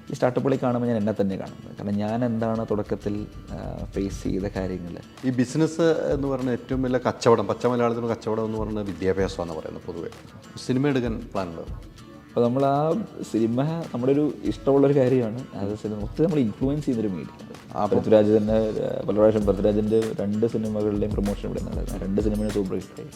ഈ സ്റ്റാർട്ടപ്പുകളിൽ കാണുമ്പോൾ ഞാൻ എന്നെ തന്നെ കാണുന്നത്. കാരണം ഞാൻ എന്താണ് തുടക്കത്തിൽ ഫേസ് ചെയ്ത കാര്യങ്ങൾ. ഈ ബിസിനസ് എന്ന് പറഞ്ഞ ഏറ്റവും വലിയ കച്ചവടം, പച്ച മലയാളത്തിന് കച്ചവടം എന്ന് പറയുന്നത് വിദ്യാഭ്യാസമാണെന്ന് പറയുന്നത് പൊതുവേ. സിനിമ എടുക്കാൻ പ്ലാനുള്ളത്? അപ്പോൾ നമ്മൾ ആ സിനിമ നമ്മുടെ ഒരു ഇഷ്ടമുള്ളൊരു കാര്യമാണ്. അത് സിനിമ ഒത്തിരി നമ്മൾ ഇൻഫ്ലുവൻസ് ചെയ്യുന്നൊരു മീഡിയ. പൃഥ്വിരാജ് തന്നെ പല പ്രാവശ്യം പൃഥ്വിരാജിൻ്റെ 2 സിനിമകളുടെയും പ്രൊമോഷൻ ഇവിടെ നടന്നത്. 2 സിനിമയും സൂപ്പർ ഹിറ്റായി.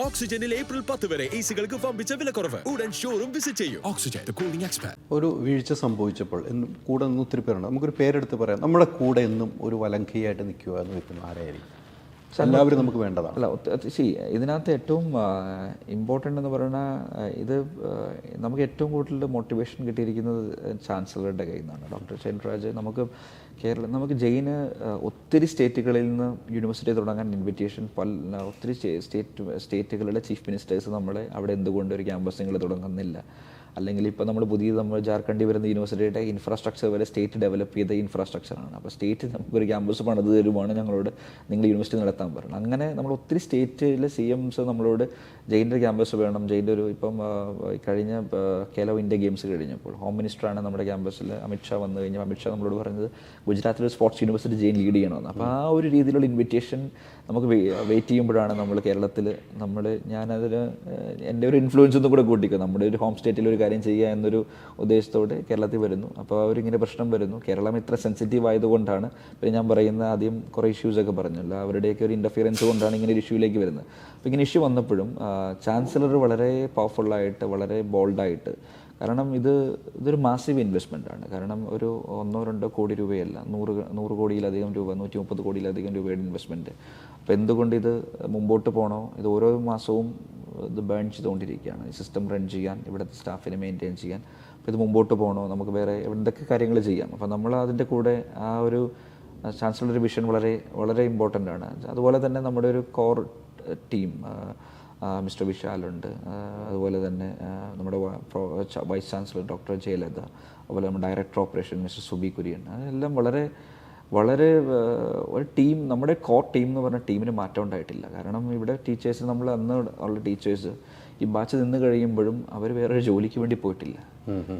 ഓക്സിജനിൽ ഏപ്രിൽ 10 വരെ എസികൾക്ക് വമ്പിച്ച വിലക്കുറവ്. ഉടൻ ഷോറൂം വിസിറ്റ് ചെയ്യൂ. Oxygen, the cooling expert. ഒരു വീഴ്ച സംഭവിച്ചപ്പോൾ കൂടെ നിന്ന് ഒത്തിരി പേരുണ്ട്. നമുക്കൊരു പേരെടുത്ത് പറയാം. നമ്മുടെ കൂടെ എന്നും ഒരു വലങ്കയായിട്ട് നിൽക്കുക എന്ന് വെക്കുന്ന ആരായിരിക്കും? എല്ലാവരും നമുക്ക് വേണ്ടതാണ്. അല്ല, ഇതിനകത്ത് ഏറ്റവും ഇമ്പോർട്ടൻ്റ് എന്ന് പറയുന്ന ഇത് നമുക്ക് ഏറ്റവും കൂടുതൽ മോട്ടിവേഷൻ കിട്ടിയിരിക്കുന്നത് ചാൻസലറുടെ കയ്യിൽ നിന്നാണ്. ഡോക്ടർ ഷൈൻരാജ്. നമുക്ക് ജെയിന് ഒത്തിരി സ്റ്റേറ്റുകളിൽ നിന്ന് യൂണിവേഴ്സിറ്റി തുടങ്ങാൻ ഇൻവിറ്റേഷൻ ഒത്തിരി സ്റ്റേറ്റുകളുടെ ചീഫ് മിനിസ്റ്റേഴ്സ് നമ്മളെ അവിടെ എന്തുകൊണ്ട് ഒരു ക്യാമ്പസ് നിങ്ങൾ തുടങ്ങുന്നില്ല, അല്ലെങ്കിൽ ഇപ്പോൾ നമ്മൾ ജാർഖണ്ഡിൽ വരുന്ന യൂണിവേഴ്സിറ്റിയുടെ ഇൻഫ്രാസ്ട്രക്ചർ വരെ സ്റ്റേറ്റ് ഡെവലപ്പ് ചെയ്ത ഇൻഫ്രാസ്ട്രക്ചറാണ്. അപ്പോൾ സ്റ്റേറ്റ് നമുക്കൊരു ക്യാമ്പസ് പണിത് തരുവാണ് ഞങ്ങളോട് നിങ്ങൾ യൂണിവേഴ്സിറ്റി നടത്താൻ പറഞ്ഞു. അങ്ങനെ നമ്മൾ ഒത്തിരി സ്റ്റേറ്റിലെ CMs നമ്മളോട് ജെയിൻ്റെ ക്യാമ്പസ് വേണം. ജെയിൻ്റെ ഇപ്പം കഴിഞ്ഞ കേലോ ഇന്ത്യ ഗെയിംസ് കഴിഞ്ഞപ്പോൾ ഹോം മിനിസ്റ്ററാണ് നമ്മുടെ ക്യാമ്പസിൽ അമിത്ഷാ വന്നു കഴിഞ്ഞപ്പോൾ അമിത്ഷാ നമ്മളോട് പറഞ്ഞത് ഗുജറാത്തിലെ സ്പോർട്സ് യൂണിവേഴ്സിറ്റി ജെയിൻ ലീഡ് ചെയ്യണമെന്ന്. അപ്പോൾ ആ ഒരു രീതിയിലുള്ള ഇൻവിറ്റേഷൻ നമുക്ക് വെയിറ്റ് ചെയ്യുമ്പോഴാണ് നമ്മൾ കേരളത്തിൽ ഞാനതിന് എൻ്റെ ഒരു ഇൻഫ്ലുവൻസ് ഒന്നും കൂടെ കൂട്ടിക്കും. നമ്മുടെ ഒരു ഹോം സ്റ്റേറ്റിൽ ഒരു കാര്യം ചെയ്യുക എന്നൊരു ഉദ്ദേശത്തോടെ കേരളത്തിൽ വരുന്നു. അപ്പോൾ അവരിങ്ങനെ പ്രശ്നം വരുന്നു. കേരളം ഇത്ര സെൻസിറ്റീവ് ആയതുകൊണ്ടാണ്. പിന്നെ ഞാൻ പറയുന്ന ആദ്യം കുറേ ഇഷ്യൂസൊക്കെ പറഞ്ഞല്ലോ, അവരുടെയൊക്കെ ഒരു ഇൻ്റർഫിയറൻസ് കൊണ്ടാണ് ഇങ്ങനെ ഒരു ഇഷ്യൂയിലേക്ക് വരുന്നത്. അപ്പോൾ ഇങ്ങനെ ഇഷ്യൂ വന്നപ്പോഴും ചാൻസലർ വളരെ പവർഫുള്ളായിട്ട്, വളരെ ബോൾഡായിട്ട്, കാരണം ഇതൊരു മാസീവ് ഇൻവെസ്റ്റ്മെൻ്റ് ആണ്. കാരണം ഒരു 1-2 കോടി രൂപയല്ല, 100 കോടിയിലധികം രൂപ, 130 കോടിയിലധികം രൂപയുടെ ഇൻവെസ്റ്റ്മെൻറ്റ്. അപ്പോൾ എന്തുകൊണ്ട് ഇത് മുമ്പോട്ട് പോകണോ? ഇത് ഓരോ മാസവും ഇത് ബേൺ ചെയ്തുകൊണ്ടിരിക്കുകയാണ്. ഈ സിസ്റ്റം റൺ ചെയ്യാൻ, ഇവിടുത്തെ സ്റ്റാഫിനെ മെയിൻറ്റെയിൻ ചെയ്യാൻ. അപ്പോൾ ഇത് മുമ്പോട്ട് പോകണോ, നമുക്ക് വേറെ എന്തൊക്കെ കാര്യങ്ങൾ ചെയ്യാം. അപ്പോൾ നമ്മൾ അതിൻ്റെ കൂടെ ആ ഒരു ചാൻസലറുടെ വിഷൻ വളരെ വളരെ ഇമ്പോർട്ടൻ്റ് ആണ്. അതുപോലെ തന്നെ നമ്മുടെ ഒരു കോർ ടീം, മിസ്റ്റർ വിശാലുണ്ട്, അതുപോലെ തന്നെ നമ്മുടെ വൈസ് ചാൻസലർ ഡോക്ടർ ജയലളിത, അതുപോലെ നമ്മുടെ director operation mister Subi Kurian, അതെല്ലാം വളരെ വളരെ ഒരു ടീം, നമ്മുടെ കോർ ടീം എന്ന് പറഞ്ഞ ടീമിന് മാറ്റം ഉണ്ടായിട്ടില്ല. കാരണം ഇവിടെ ടീച്ചേഴ്സ്, നമ്മൾ അന്ന് ഉള്ള ടീച്ചേഴ്സ് ഈ ബാച്ച് നിന്ന് കഴിയുമ്പോഴും അവർ വേറൊരു ജോലിക്ക് വേണ്ടി പോയിട്ടില്ല.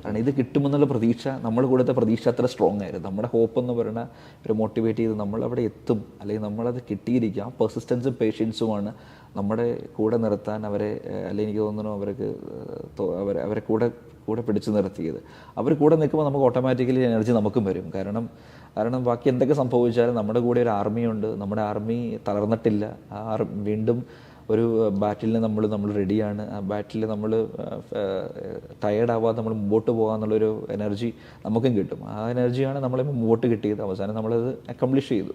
കാരണം ഇത് കിട്ടുമെന്നുള്ള പ്രതീക്ഷ, നമ്മൾ കൊടുത്ത പ്രതീക്ഷ അത്ര സ്ട്രോങ് ആയിരുന്നു. നമ്മുടെ ഹോപ്പ് എന്ന് പറഞ്ഞ ഒരു മോട്ടിവേറ്റ് ചെയ്ത് നമ്മൾ അവിടെ എത്തും, അല്ലെങ്കിൽ നമ്മളത് കിട്ടിയിരിക്കുക. പെർസിസ്റ്റൻസും പേഷ്യൻസുമാണ് നമ്മുടെ കൂടെ നിർത്താൻ അവരെ, അല്ലെങ്കിൽ എനിക്ക് തോന്നുന്നു അവരെ കൂടെ പിടിച്ചു നിർത്തിയത്. അവർ കൂടെ നിൽക്കുമ്പോൾ നമുക്ക് ഓട്ടോമാറ്റിക്കലി എനർജി നമുക്കും വരും. കാരണം ബാക്കി എന്തൊക്കെ സംഭവിച്ചാലും നമ്മുടെ കൂടെ ഒരു ആർമിയുണ്ട്. നമ്മുടെ ആർമി തളർന്നിട്ടില്ല. വീണ്ടും ഒരു ബാറ്റിലിന് നമ്മൾ റെഡിയാണ്. ആ ബാറ്റിൽ നമ്മൾ ടയേർഡാവാതെ നമ്മൾ മുമ്പോട്ട് പോകാമെന്നുള്ളൊരു എനർജി നമുക്കും കിട്ടും. ആ എനർജിയാണ് നമ്മളെ മുമ്പോട്ട് കിട്ടിയത്. അവസാനം നമ്മളത് അക്കംപ്ലിഷ് ചെയ്തു.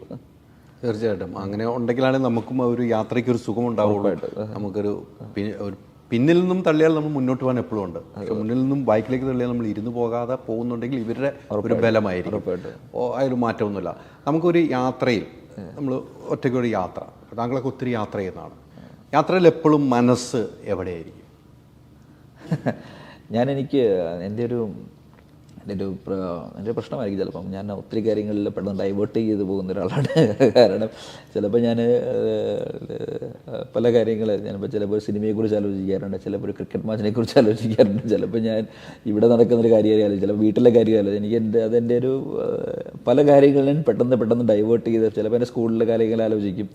തീർച്ചയായിട്ടും അങ്ങനെ ഉണ്ടെങ്കിലാണ് നമുക്കും ഒരു യാത്രയ്ക്ക് ഒരു സുഖം ഉണ്ടാവുള്ളൂ. നമുക്കൊരു പിന്നിൽ നിന്നും തള്ളിയാൽ നമ്മൾ മുന്നോട്ട് പോകാൻ എപ്പോഴും ഉണ്ട്. പക്ഷെ മുന്നിൽ നിന്നും ബൈക്കിലേക്ക് തള്ളിയാൽ നമ്മൾ ഇരുന്ന് പോകാതെ പോകുന്നുണ്ടെങ്കിൽ ഇവരുടെ ഒരു ബലമായിരിക്കും. അതിൽ മാറ്റമൊന്നുമില്ല. നമുക്കൊരു യാത്രയിൽ നമ്മൾ ഒറ്റയ്ക്കൊരു യാത്ര, താങ്കളൊക്കെ ഒത്തിരി യാത്ര ചെയ്യുന്നതാണ്. യാത്രയിൽ എപ്പോഴും മനസ്സ് എവിടെയായിരിക്കും? എൻ്റെ പ്രശ്നമായിരിക്കും ചിലപ്പം. ഞാൻ ഒത്തിരി കാര്യങ്ങളിൽ പെട്ടെന്ന് ഡൈവേർട്ട് ചെയ്ത് പോകുന്ന ഒരാളാണ്. കാരണം ചിലപ്പോൾ ഞാൻ പല കാര്യങ്ങൾ, ഞാനിപ്പോൾ ചിലപ്പോൾ സിനിമയെക്കുറിച്ച് ആലോചിക്കാറുണ്ട്, ചിലപ്പോൾ ഒരു ക്രിക്കറ്റ് മാച്ചിനെ കുറിച്ച് ആലോചിക്കാറുണ്ട്, ചിലപ്പോൾ ഞാൻ ഇവിടെ നടക്കുന്നൊരു കാര്യം ആലോചിക്കും, ചിലപ്പോൾ വീട്ടിലെ കാര്യം ആലോചിക്കും. എനിക്ക് അതെൻ്റെ ഒരു പല കാര്യങ്ങളും പെട്ടെന്ന് ഡൈവേർട്ട് ചെയ്ത്, ചിലപ്പോൾ എൻ്റെ സ്കൂളിലെ കാര്യങ്ങൾ ആലോചിക്കും,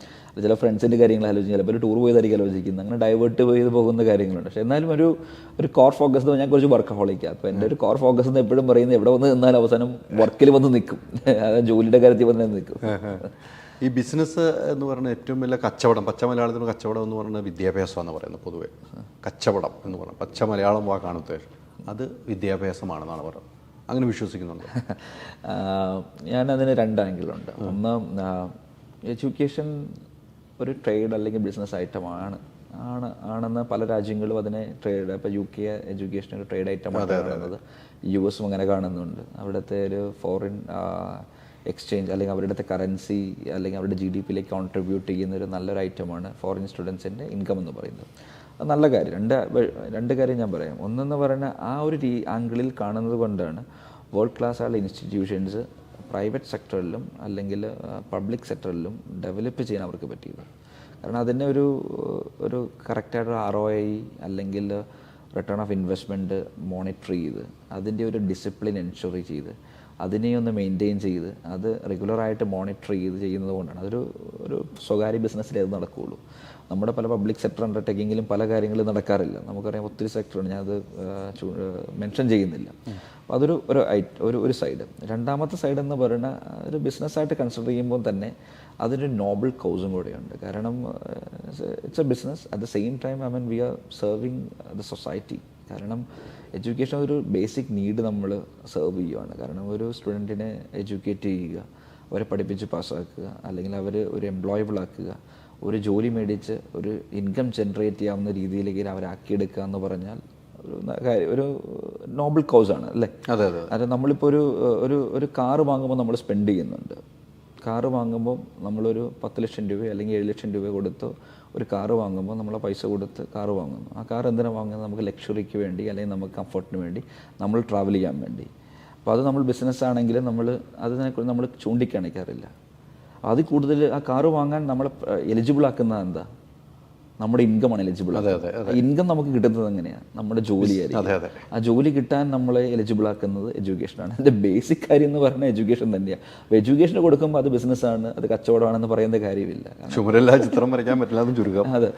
ചില ഫ്രണ്ട്സിൻ്റെ കാര്യങ്ങൾ ആലോചിക്കും, ചിലപ്പോൾ ഒരു ടൂർ പോയതായിരിക്കും ആലോചിക്കുന്നത്. അങ്ങനെ ഡൈവേർട്ട് ചെയ്ത് പോകുന്ന കാര്യങ്ങളുണ്ട്. പക്ഷേ എന്നാലും ഒരു കോർ ഫോക്കസ്, ഞാൻ കുറച്ച് വർക്കഹോളിക്കാണ്. അപ്പോൾ എൻ്റെ ഒരു കോർ ഫോക്കസ് എന്ന് എപ്പോഴും പറയുന്നത്, എവിടെ വന്ന് നിന്നാൽ അവസാനം വർക്കിൽ വന്ന് നിൽക്കും, അതായത് ജോലിയുടെ കാര്യത്തിൽ വന്ന് നിൽക്കും. ഈ ബിസിനസ് എന്ന് പറയുന്ന ഏറ്റവും വലിയ കച്ചവടം, പച്ച മലയാളത്തിന് കച്ചവടം എന്ന് പറയുന്നത് വിദ്യാഭ്യാസമാണെന്ന് പറയുന്നത് പൊതുവേ. കച്ചവടം എന്ന് പറയുന്നത് പച്ച മലയാളം വാക്കാണത്തെ, അത് വിദ്യാഭ്യാസമാണെന്നാണ് പറയുന്നത്. അങ്ങനെ വിശ്വസിക്കുന്നുണ്ട്? ഞാനതിന് 2 ആംഗിളുണ്ട്. ഒന്ന്, എഡ്യൂക്കേഷൻ ഒരു ട്രേഡ് അല്ലെങ്കിൽ ബിസിനസ് ആണെന്ന് പല രാജ്യങ്ങളും അതിനെ ട്രേഡ്, ഇപ്പോൾ UK എഡ്യൂക്കേഷൻ ഒരു ട്രേഡ് ഐറ്റമാണ് കാണുന്നത്. US അങ്ങനെ കാണുന്നുണ്ട്. അവിടുത്തെ ഒരു ഫോറിൻ എക്സ്ചേഞ്ച് അല്ലെങ്കിൽ അവരുടെ കറൻസി അല്ലെങ്കിൽ അവരുടെ GDP-യിലേക്ക് കോൺട്രിബ്യൂട്ട് ചെയ്യുന്ന ഒരു നല്ലൊരു ഐറ്റമാണ് ഫോറിൻ സ്റ്റുഡൻസിൻ്റെ ഇൻകം എന്ന് പറയുന്നത്. അത് നല്ല കാര്യം. രണ്ട് കാര്യം ഞാൻ പറയാം. ഒന്നെന്ന് പറയുന്നത് ആ ഒരു ആംഗിളിൽ കാണുന്നത് കൊണ്ടാണ് വേൾഡ് ക്ലാസ് ആയുള്ള ഇൻസ്റ്റിറ്റ്യൂഷൻസ് പ്രൈവറ്റ് സെക്ടറിലും അല്ലെങ്കിൽ പബ്ലിക് സെക്ടറിലും ഡെവലപ്പ് ചെയ്യാൻ അവർക്ക് പറ്റിയത്. കാരണം അതിനെ ഒരു കറക്റ്റായിട്ട് ROI അല്ലെങ്കിൽ റിട്ടേൺ ഓഫ് ഇൻവെസ്റ്റ്മെൻറ്റ് മോണിറ്റർ ചെയ്ത് അതിൻ്റെ ഒരു ഡിസിപ്ലിൻ എൻഷുർ ചെയ്ത് അതിനെ ഒന്ന് മെയിൻറ്റെയിൻ ചെയ്ത് അത് റെഗുലറായിട്ട് മോണിറ്റർ ചെയ്ത് ചെയ്യുന്നത് കൊണ്ടാണ് ഒരു സ്വകാര്യ ബിസിനസ്സിലേ അത് നടക്കുകയുള്ളൂ. നമ്മുടെ പല പബ്ലിക് സെക്ടർ അണ്ടർടേക്കിങ്ങിലും പല കാര്യങ്ങളും നടക്കാറില്ല. നമുക്കറിയാം ഒത്തിരി സെക്ടറുണ്ട്, ഞാനത് മെൻഷൻ ചെയ്യുന്നില്ല. അപ്പോൾ അതൊരു ഒരു സൈഡ്. രണ്ടാമത്തെ സൈഡ് എന്ന് പറയുന്നത് ഒരു ബിസിനസ്സായിട്ട് കൺസിഡർ ചെയ്യുമ്പോൾ തന്നെ അതിനൊരു നോബിൾ കൗസും കൂടെയുണ്ട്. കാരണം it's A business at the same time we R serving the society. കാരണം എഡ്യൂക്കേഷൻ ഒരു ബേസിക് നീഡ് നമ്മൾ സെർവ് ചെയ്യുകയാണ്. കാരണം ഒരു സ്റ്റുഡൻറ്റിനെ എഡ്യൂക്കേറ്റ് ചെയ്യുക, അവരെ പഠിപ്പിച്ച് പാസ്സാക്കുക, അല്ലെങ്കിൽ അവർ ഒരു എംപ്ലോയബിൾ ആക്കുക, ഒരു ജോലി മേടിച്ച് ഒരു ഇൻകം ജനറേറ്റ് ചെയ്യാവുന്ന രീതിയിലേക്ക് അവരാക്കിയെടുക്കുക എന്ന് പറഞ്ഞാൽ ഒരു നോബിൾ കൗസാണ് അല്ലേ? അതെ അതെ. അത് നമ്മളിപ്പോൾ ഒരു കാറ് വാങ്ങുമ്പോൾ നമ്മൾ സ്പെൻഡ് ചെയ്യുന്നുണ്ട്. കാറ് വാങ്ങുമ്പോൾ നമ്മളൊരു 10 ലക്ഷം രൂപ അല്ലെങ്കിൽ 7 ലക്ഷം രൂപ കൊടുത്ത് ഒരു കാറ് വാങ്ങുമ്പോൾ നമ്മൾ പൈസ കൊടുത്ത് കാറ് വാങ്ങുന്നു. ആ കാർ എന്തിനാണ് വാങ്ങുന്നത്? നമുക്ക് ലക്ഷറിക്ക് വേണ്ടി അല്ലെങ്കിൽ നമുക്ക് കംഫർട്ടിന് വേണ്ടി, നമ്മൾ ട്രാവൽ ചെയ്യാൻ വേണ്ടി. അപ്പോൾ അത് നമ്മൾ ബിസിനസ് ആണെങ്കിൽ അതിനെക്കുറിച്ച് നമ്മൾ ചൂണ്ടിക്കാണിക്കാറില്ല. അതിൽ കൂടുതൽ ആ കാറ് വാങ്ങാൻ നമ്മളെ എലിജിബിൾ ആക്കുന്നത് എന്താ? നമ്മുടെ ഇൻകമാണ് എലിജിബിൾ. ഇൻകം നമുക്ക് കിട്ടുന്നത് എങ്ങനെയാണ്? നമ്മുടെ ജോലിയായിരിക്കും. ആ ജോലി കിട്ടാൻ നമ്മളെ എലിജിബിൾ ആക്കുന്നത് എഡ്യൂക്കേഷനാണ്. അതിൻ്റെ ബേസിക് കാര്യം എന്ന് പറഞ്ഞാൽ എഡ്യൂക്കേഷൻ തന്നെയാണ്. അപ്പോൾ എഡ്യൂക്കേഷൻ കൊടുക്കുമ്പോൾ അത് ബിസിനസ്സാണ്, അത് കച്ചവടമാണെന്ന് പറയുന്ന കാര്യമില്ല. ചുമരെല്ലാം ചിത്രം വരയ്ക്കാൻ പറ്റില്ല എന്ന് ചുരുക്കം. അതെ,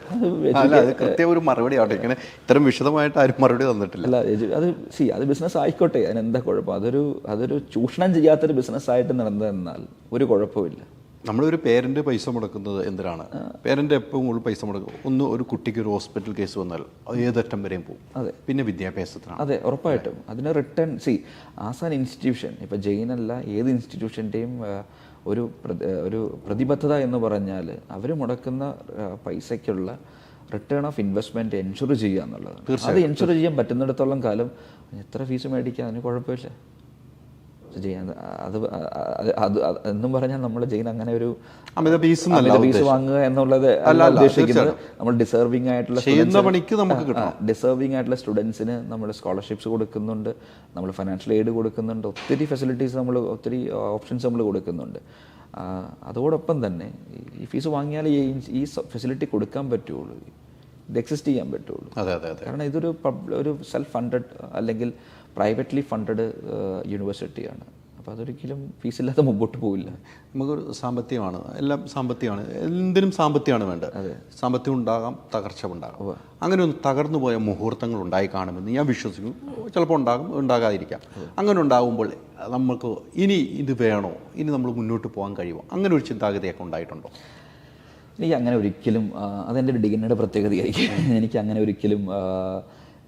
കൃത്യം ഒരു മറുപടി ആവട്ടെ. ഇങ്ങനെ ഇത്തരം വിശദമായിട്ട് ആരും മറുപടി തന്നിട്ടില്ല. അല്ല, അത് ബിസിനസ് ആയിക്കോട്ടെ, അതിനെന്താ കുഴപ്പം? അതൊരു ചൂഷണം ചെയ്യാത്തൊരു ബിസിനസ്സായിട്ട് നടന്നതെന്നാൽ ഒരു കുഴപ്പമില്ല. നമ്മളൊരു പേരൻ്റ് പൈസ മുടക്കുന്നത് എന്തിനാണ്? പേരൻ്റ് എപ്പോഴും കൂടുതൽ പൈസ മുടക്കും. ഒരു കുട്ടിക്ക് ഒരു ഹോസ്പിറ്റൽ കേസ് വന്നാൽ അത് ഏതറ്റം വരെയും പോകും. അതെ, പിന്നെ വിദ്യാഭ്യാസത്തിനാണ്. അതെ, ഉറപ്പായിട്ടും അതിന് റിട്ടേൺ. ആസ് ആൻ ഇൻസ്റ്റിറ്റ്യൂഷൻ, ഇപ്പോൾ ജെയിനല്ല ഏത് ഇൻസ്റ്റിറ്റ്യൂഷൻ്റെയും ഒരു പ്രതിബദ്ധത എന്ന് പറഞ്ഞാൽ അവർ മുടക്കുന്ന പൈസയ്ക്കുള്ള റിട്ടേൺ ഓഫ് ഇൻവെസ്റ്റ്മെൻറ്റ് എൻഷുർ ചെയ്യുക എന്നുള്ളതാണ്. അത് എൻഷുർ ചെയ്യാൻ പറ്റുന്നിടത്തോളം കാലം എത്ര ഫീസ് മേടിക്കുക, അതിന് കുഴപ്പമില്ല. ചെയ്യാൻ അത് എന്നും പറഞ്ഞാൽ നമ്മൾ ജെയിൻ അങ്ങനെ ഒരു അമിത ഫീസ് വാങ്ങുക എന്നുള്ളത് ഉദ്ദേശിക്കുന്നത്. നമ്മൾ ഡിസേർവിംഗ് ആയിട്ടുള്ള സ്റ്റുഡൻസിന് നമ്മൾ സ്കോളർഷിപ്സ് കൊടുക്കുന്നുണ്ട്, നമ്മൾ ഫൈനാൻഷ്യൽ എയ്ഡ് കൊടുക്കുന്നുണ്ട്, ഒത്തിരി ഫെസിലിറ്റീസ് ഒത്തിരി ഓപ്ഷൻസ് നമ്മൾ കൊടുക്കുന്നുണ്ട്. അതോടൊപ്പം തന്നെ ഈ ഫീസ് വാങ്ങിയാൽ ഈ ഫെസിലിറ്റി കൊടുക്കാൻ പറ്റുള്ളൂ, ഇത് എക്സിസ്റ്റ് ചെയ്യാൻ പറ്റുള്ളൂ. കാരണം ഇതൊരു സെൽഫ് ഫണ്ടഡ് അല്ലെങ്കിൽ പ്രൈവറ്റ്ലി ഫണ്ടഡ് യൂണിവേഴ്സിറ്റിയാണ്. അപ്പോൾ അതൊരിക്കലും ഫീസില്ലാതെ മുമ്പോട്ട് പോവില്ല. നമുക്കൊരു സാമ്പത്തികമാണ്, എല്ലാം സാമ്പത്തികമാണ്, എന്തിനും സാമ്പത്തികമാണ് വേണ്ടത്. സാമ്പത്തികം ഉണ്ടാകാം, തകർച്ച ഉണ്ടാകാം. അങ്ങനെ ഒന്ന് തകർന്നു പോയ മുഹൂർത്തങ്ങൾ ഉണ്ടായി കാണുമെന്ന് ഞാൻ വിശ്വസിക്കുന്നു. ചിലപ്പോൾ ഉണ്ടാകാതിരിക്കാം. അങ്ങനെ ഉണ്ടാകുമ്പോൾ നമുക്ക് ഇനി ഇത് വേണോ, ഇനി നമ്മൾ മുന്നോട്ട് പോകാൻ കഴിയുമോ, അങ്ങനെ ഒരു ചിന്താഗതിയൊക്കെ ഉണ്ടായിട്ടുണ്ടോ? എനിക്ക് അങ്ങനെ ഒരിക്കലും, അതെൻ്റെ ഒരു ഡിഗ്രിയുടെ പ്രത്യേകതയായിരിക്കും. എനിക്ക് അങ്ങനെ ഒരിക്കലും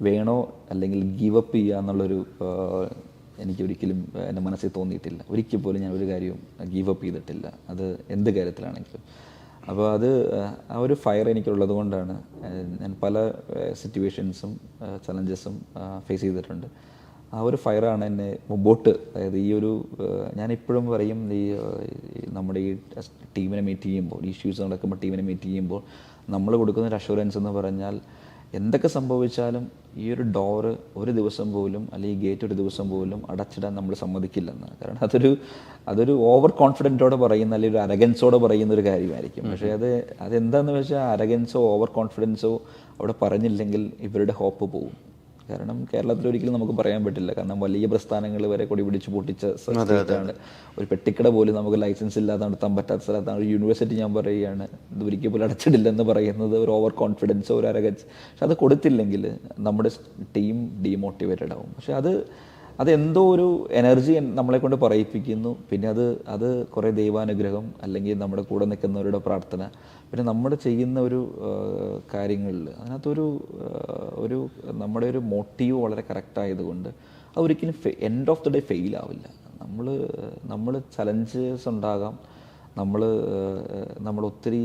വേണോ അല്ലെങ്കിൽ ഗീവ് അപ്പ് ചെയ്യുക എന്നുള്ളൊരു എനിക്കൊരിക്കലും എൻ്റെ മനസ്സിൽ തോന്നിയിട്ടില്ല. ഒരിക്കൽ പോലും ഞാൻ ഒരു കാര്യവും ഗീവ് അപ്പ് ചെയ്തിട്ടില്ല, അത് എന്ത് കാര്യത്തിലാണെങ്കിലും. അപ്പോൾ ആ ഒരു ഫയർ എനിക്കുള്ളത് കൊണ്ടാണ് ഞാൻ പല സിറ്റുവേഷൻസും ചലഞ്ചസും ഫേസ് ചെയ്തിട്ടുണ്ട്. ആ ഒരു ഫയറാണ് എന്നെ മുമ്പോട്ട്, അതായത് ഞാനിപ്പോഴും പറയും, നമ്മുടെ ഈ ടീമിനെ മീറ്റ് ചെയ്യുമ്പോൾ, ഇഷ്യൂസ് നടക്കുമ്പോൾ ടീമിനെ മീറ്റ് ചെയ്യുമ്പോൾ നമ്മൾ കൊടുക്കുന്ന ഒരു അഷുറൻസ് എന്ന് പറഞ്ഞാൽ എന്തൊക്കെ സംഭവിച്ചാലും ഈ ഒരു ഡോറ് ഒരു ദിവസം പോലും അല്ലെങ്കിൽ ഈ ഗേറ്റ് ഒരു ദിവസം പോലും അടച്ചിടാൻ നമ്മൾ സമ്മതിക്കില്ലെന്ന്. കാരണം അതൊരു ഓവർ കോൺഫിഡൻറ്റോടെ പറയുന്ന അല്ലെങ്കിൽ ഒരു അരഗൻസോടെ പറയുന്ന ഒരു കാര്യമായിരിക്കും. പക്ഷേ അതെന്താണെന്ന് വെച്ചാൽ അരഗൻസോ ഓവർ കോൺഫിഡൻസോ അവിടെ പറഞ്ഞില്ലെങ്കിൽ ഇവരുടെ ഹോപ്പ് പോവും. കാരണം കേരളത്തിൽ ഒരിക്കലും നമുക്ക് പറയാൻ പറ്റില്ല. കാരണം വലിയ പ്രസ്ഥാനങ്ങൾ വരെ കൊടി പിടിച്ച് പൊട്ടിച്ച സ്ഥലത്താണ്. ഒരു പെട്ടിക്കട പോലും നമുക്ക് ലൈസൻസ് ഇല്ലാതെ നടത്താൻ പറ്റാത്ത സ്ഥലത്താണ്. ഒരു യൂണിവേഴ്സിറ്റി ഞാൻ പറയുകയാണ്, ഇത് ഒരിക്കൽ പോലും അടച്ചിടില്ലെന്ന് പറയുന്നത് ഒരു ഓവർ കോൺഫിഡൻസോ ഒരു അരഗൻസ്. പക്ഷെ അത് കൊടുത്തില്ലെങ്കിൽ നമ്മുടെ ടീം ഡീമോട്ടിവേറ്റഡ് ആവും. പക്ഷെ അതെന്തോ ഒരു എനർജി നമ്മളെ കൊണ്ട് പറയിപ്പിക്കുന്നു. പിന്നെ അത് കുറേ ദൈവാനുഗ്രഹം അല്ലെങ്കിൽ നമ്മുടെ കൂടെ നിൽക്കുന്നവരുടെ പ്രാർത്ഥന, പിന്നെ നമ്മൾ ചെയ്യുന്ന ഒരു കാര്യങ്ങളിൽ അതിനകത്തൊരു നമ്മുടെ ഒരു മോട്ടീവ് വളരെ കറക്റ്റായതുകൊണ്ട് അത് ഒരിക്കലും end of the day fail ആവില്ല. നമ്മൾ ചലഞ്ചസ് ഉണ്ടാകാം, നമ്മൾ ഒത്തിരി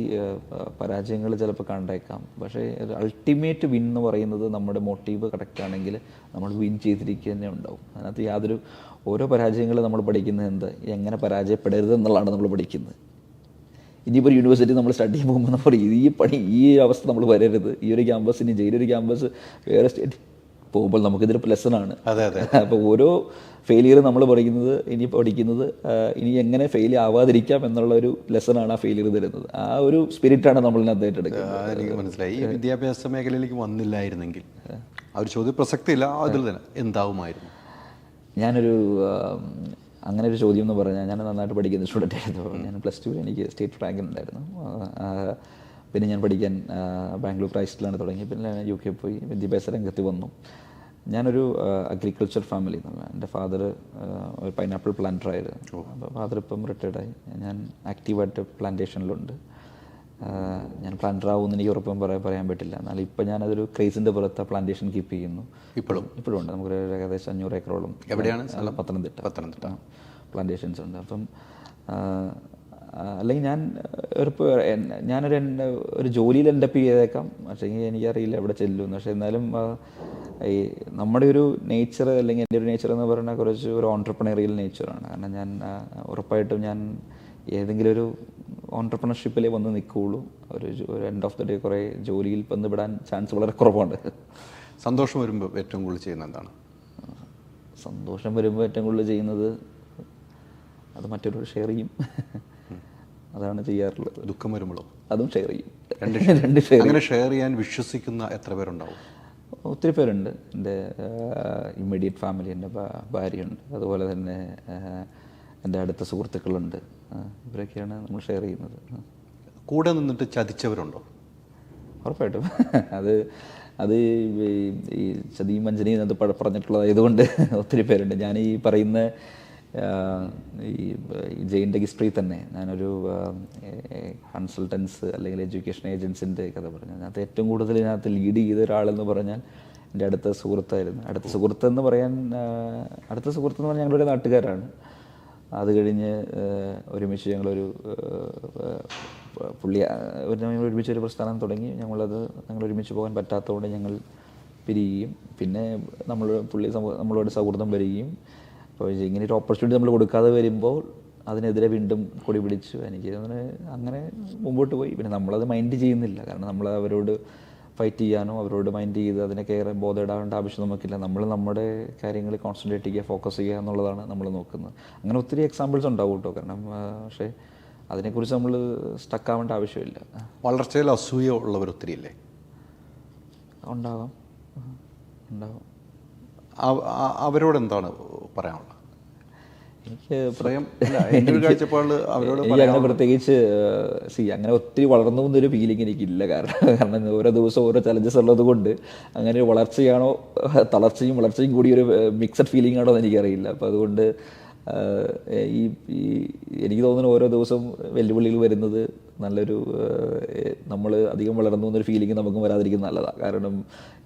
പരാജയങ്ങൾ ചിലപ്പോൾ കണ്ടേക്കാം. പക്ഷേ അൾട്ടിമേറ്റ് വിൻ എന്ന് പറയുന്നത് നമ്മുടെ മോട്ടീവ് കറക്റ്റാണെങ്കിൽ നമ്മൾ വിൻ ചെയ്തിരിക്കുക തന്നെ ഉണ്ടാവും. അതിനകത്ത് ഓരോ പരാജയങ്ങൾ നമ്മൾ പഠിക്കുന്നത് എങ്ങനെ പരാജയപ്പെടരുത് എന്നുള്ളതാണ് നമ്മൾ പഠിക്കുന്നത്. ഇനിയിപ്പോൾ ഒരു യൂണിവേഴ്സിറ്റി നമ്മൾ സ്റ്റഡി ചെയ്യുമ്പോൾ നമ്മൾ ഈ അവസ്ഥ നമ്മൾ വരരുത്, ഈ ഒരു ക്യാമ്പസിന് ജയിലൊരു ക്യാമ്പസ് വേറെ സ്റ്റേറ്റ് പോകുമ്പോൾ നമുക്കിതൊരു ലെസണാണ്. അതെ അതെ. അപ്പോൾ ഓരോ ഫെയിലിയർ നമ്മൾ പഠിക്കുന്നത് ഇനി എങ്ങനെ ഫെയിൽ ആവാതിരിക്കാം എന്നുള്ള ഒരു ലെസണാണ് ആ ഫെയിലിയർ തരുന്നത്. ആ ഒരു സ്പിരിറ്റാണ് നമ്മളിനകത്ത് ഏറ്റെടുക്കുന്നത്. എനിക്ക് മനസ്സിലായി. ഈ വിദ്യാഭ്യാസ മേഖലയിലേക്ക് വന്നില്ലായിരുന്നെങ്കിൽ ആ ഒരു ചോദ്യം പ്രസക്തിയില്ല, അതിൽ തന്നെ എന്താവുമായിരുന്നു? ഞാനൊരു അങ്ങനെ ഒരു ചോദ്യം എന്ന് പറഞ്ഞാൽ, ഞാൻ നന്നായിട്ട് പഠിക്കുന്ന സ്റ്റുഡൻ്റ് ആയിരുന്നു. ഞാൻ +2 എനിക്ക് സ്റ്റേറ്റ് റാങ്ക് ഉണ്ടായിരുന്നു. പിന്നെ ഞാൻ പഠിക്കാൻ ബാംഗ്ലൂർ ക്രൈസ്റ്റിലാണ് തുടങ്ങി. പിന്നെ ഞാൻ UK പോയി വിദ്യാഭ്യാസ രംഗത്ത് വന്നു. ഞാനൊരു അഗ്രികൾച്ചർ ഫാമിലി എന്നുള്ള, എൻ്റെ ഫാദർ ഒരു പൈനാപ്പിൾ പ്ലാന്ററായിരുന്നു. അപ്പോൾ ഫാദർ ഇപ്പം റിട്ടയർഡായി. ഞാൻ ആക്റ്റീവായിട്ട് പ്ലാന്റേഷനിലുണ്ട്. ഞാൻ പ്ലാന്ററാവുമെന്ന് എനിക്ക് ഉറപ്പം പറയാൻ പറ്റില്ല. എന്നാൽ ഇപ്പം ഞാനതൊരു ക്രേസിൻ്റെ പുറത്ത് പ്ലാന്റേഷൻ കീപ്പ് ചെയ്യുന്നു. ഇപ്പോഴും ഉണ്ട്. നമുക്കൊരു ഏകദേശം 500 ഏക്കറോളം. എവിടെയാണ്? പത്തനംതിട്ട പ്ലാന്റേഷൻസ് ഉണ്ട്. അപ്പം അല്ലെങ്കിൽ ഞാനൊരു ജോലിയിൽ എൻഡപ്പ് ചെയ്തേക്കാം, പക്ഷേ എനിക്കറിയില്ല എവിടെ ചെല്ലുമെന്ന്. പക്ഷേ എന്നാലും ഈ നമ്മുടെ ഒരു നേച്ചർ, അല്ലെങ്കിൽ എൻ്റെ ഒരു നേച്ചർ എന്ന് പറഞ്ഞാൽ കുറച്ച് ഒരു ഓൺട്രപ്രണറിയൽ നേച്ചറാണ്. കാരണം ഞാൻ ഉറപ്പായിട്ടും ഞാൻ ഏതെങ്കിലും ഒരു ഓൺട്രപ്രണർഷിപ്പിലേ വന്ന് നിൽക്കുകയുള്ളൂ. ഒരു എൻഡ് ഓഫ് ദ ഡേ കുറേ ജോലിയിൽ ബന്ധപ്പെടാൻ ചാൻസ് വളരെ കുറവുണ്ട്. സന്തോഷം വരുമ്പോൾ ഏറ്റവും കൂടുതൽ ചെയ്യുന്നത് എന്താണ്? സന്തോഷം വരുമ്പോൾ ഏറ്റവും കൂടുതൽ ചെയ്യുന്നത് അത് മറ്റൊരു ഷെയർ ചെയ്യും. അതാണ് ചെയ്യാറുള്ളത്. ദുഃഖം വരുമ്പോഴോ? അതും ഷെയർ ചെയ്യും. രണ്ട് ഷെയർ. അങ്ങനെ ഷെയർ ചെയ്യാൻ വിശ്വസിക്കുന്ന എത്ര പേരുണ്ടാവും? ഒത്തിരി പേരുണ്ട്. എൻ്റെ ഇമ്മീഡിയറ്റ് ഫാമിലി, എൻ്റെ ഭാര്യയുണ്ട്, അതുപോലെ തന്നെ എൻ്റെ അടുത്ത സുഹൃത്തുക്കളുണ്ട്. ഇവരൊക്കെയാണ് നമ്മൾ ഷെയർ ചെയ്യുന്നത്. കൂടെ നിന്നിട്ട് ചതിച്ചവരുണ്ടോ? ഉറപ്പായിട്ടും. അത് ഈ ചതിയും വഞ്ചനയും അത് പറഞ്ഞിട്ടുള്ളതായതുകൊണ്ട് ഒത്തിരി പേരുണ്ട്. ഞാൻ ഈ പറയുന്ന ഈ ജെയിൻ്റെ ഹിസ്റ്ററി തന്നെ ഞാനൊരു കൺസൾട്ടൻസ് അല്ലെങ്കിൽ എഡ്യൂക്കേഷൻ ഏജൻസിൻ്റെ കഥ പറഞ്ഞു. അതിനകത്ത് ഏറ്റവും കൂടുതൽ ഇതിനകത്ത് ലീഡ് ചെയ്ത ഒരാളെന്ന് പറഞ്ഞാൽ എൻ്റെ അടുത്ത സുഹൃത്തായിരുന്നു. അടുത്ത സുഹൃത്തെന്ന് പറഞ്ഞാൽ ഞങ്ങളൊരു നാട്ടുകാരാണ്. അത് കഴിഞ്ഞ് ഒരുമിച്ച് ഞങ്ങൾ ഒരുമിച്ചൊരു പ്രസ്ഥാനം തുടങ്ങി. ഞങ്ങൾ ഒരുമിച്ച് പോകാൻ പറ്റാത്തതുകൊണ്ട് ഞങ്ങൾ പിരിയുകയും പിന്നെ നമ്മളോട് സൗഹൃദം വരികയും. അപ്പോൾ ഇങ്ങനെ ഒരു ഓപ്പർച്യൂണിറ്റി നമ്മൾ കൊടുക്കാതെ വരുമ്പോൾ അതിനെതിരെ വീണ്ടും കൊടി പിടിച്ചു. എനിക്ക് അങ്ങനെ മുമ്പോട്ട് പോയി. പിന്നെ നമ്മളത് മൈൻഡ് ചെയ്യുന്നില്ല. കാരണം നമ്മൾ അവരോട് ഫൈറ്റ് ചെയ്യാനോ അവരോട് മൈൻഡ് ചെയ്ത് അതിനൊക്കെ ഏറെ ബോധമിടാവേണ്ട ആവശ്യം നമുക്കില്ല. നമ്മൾ നമ്മുടെ കാര്യങ്ങളിൽ കോൺസെൻട്രേറ്റ് ചെയ്യുക, ഫോക്കസ് ചെയ്യുക എന്നുള്ളതാണ് നമ്മൾ നോക്കുന്നത്. അങ്ങനെ ഒത്തിരി എക്സാമ്പിൾസ് ഉണ്ടാവും കേട്ടോ. കാരണം പക്ഷേ അതിനെക്കുറിച്ച് നമ്മൾ സ്റ്റക്കാവേണ്ട ആവശ്യമില്ല. വളർച്ചയിൽ അസൂയ ഉള്ളവർ ഒത്തിരി ഇല്ലേ? ഉണ്ടാകാം. അവരോട് എന്താണ് പറയാനുള്ളത്? എനിക്ക് അവരോട് അങ്ങനെ പ്രത്യേകിച്ച് അങ്ങനെ ഒത്തിരി വളർന്നു എന്നൊരു ഫീലിംഗ് എനിക്കില്ല. കാരണം ഓരോ ദിവസവും ഓരോ ചലഞ്ചസ് ഉള്ളത് കൊണ്ട് അങ്ങനെ ഒരു വളർച്ചയാണോ വളർച്ചയും കൂടി ഒരു മിക്സഡ് ഫീലിംഗ് ആണോ എന്ന് എനിക്കറിയില്ല. അപ്പോൾ അതുകൊണ്ട് എനിക്ക് തോന്നുന്നു ഓരോ ദിവസവും വെല്ലുവിളികൾ വരുന്നത് നല്ലൊരു നമ്മൾ അധികം വളർന്നു എന്നൊരു ഫീലിംഗ് നമുക്കും വരാതിരിക്കുന്നത് നല്ലതാണ്. കാരണം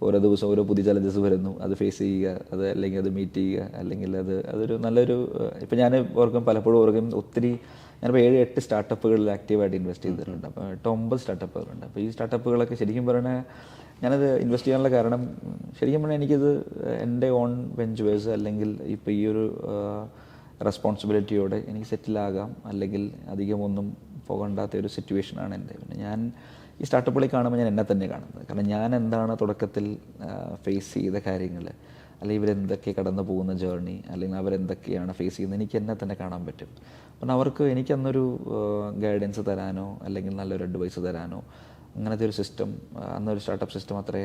ഓരോ ദിവസവും ഓരോ പുതിയ ചലഞ്ചസ് വരുന്നു, അത് ഫേസ് ചെയ്യുക, അല്ലെങ്കിൽ അത് മീറ്റ് ചെയ്യുക, അല്ലെങ്കിൽ അതൊരു നല്ലൊരു ഇപ്പം ഞാൻ പലപ്പോഴും ഒത്തിരി ഞാനിപ്പോൾ 7-8 സ്റ്റാർട്ടപ്പുകളിൽ ആക്റ്റീവായിട്ട് ഇൻവെസ്റ്റ് ചെയ്തിട്ടുണ്ട്. അപ്പോൾ 8-9 സ്റ്റാർട്ടപ്പുകളുണ്ട്. അപ്പോൾ ഈ സ്റ്റാർട്ടപ്പുകളൊക്കെ ശരിക്കും പറഞ്ഞാൽ ഞാനത് ഇൻവെസ്റ്റ് ചെയ്യാനുള്ള കാരണം ശരിക്കും പറഞ്ഞാൽ എനിക്കത് എൻ്റെ ഓൺ വെഞ്ചേഴ്സ് അല്ലെങ്കിൽ ഇപ്പോൾ ഈ ഒരു റെസ്പോൺസിബിലിറ്റിയോടെ എനിക്ക് സെറ്റിലാകാം, അല്ലെങ്കിൽ അധികം ഒന്നും പോകണ്ടാത്ത ഒരു സിറ്റുവേഷനാണ് എൻ്റെ. പിന്നെ ഞാൻ ഈ സ്റ്റാർട്ടപ്പുകളിൽ കാണുമ്പോൾ ഞാൻ എന്നെ തന്നെ കാണുന്നത്. കാരണം ഞാൻ എന്താണ് തുടക്കത്തിൽ ഫേസ് ചെയ്ത കാര്യങ്ങൾ, അല്ലെങ്കിൽ ഇവരെന്തൊക്കെ കടന്നു പോകുന്ന ജേർണി, അല്ലെങ്കിൽ അവരെന്തൊക്കെയാണ് ഫേസ് ചെയ്യുന്നത്, എനിക്ക് എന്നെ തന്നെ കാണാൻ പറ്റും. അപ്പം അവർക്ക് എനിക്കന്നൊരു ഗൈഡൻസ് തരാനോ അല്ലെങ്കിൽ നല്ലൊരു അഡ്വൈസ് തരാനോ അങ്ങനത്തെ ഒരു സിസ്റ്റം, അന്നൊരു സ്റ്റാർട്ടപ്പ് സിസ്റ്റം അത്രേ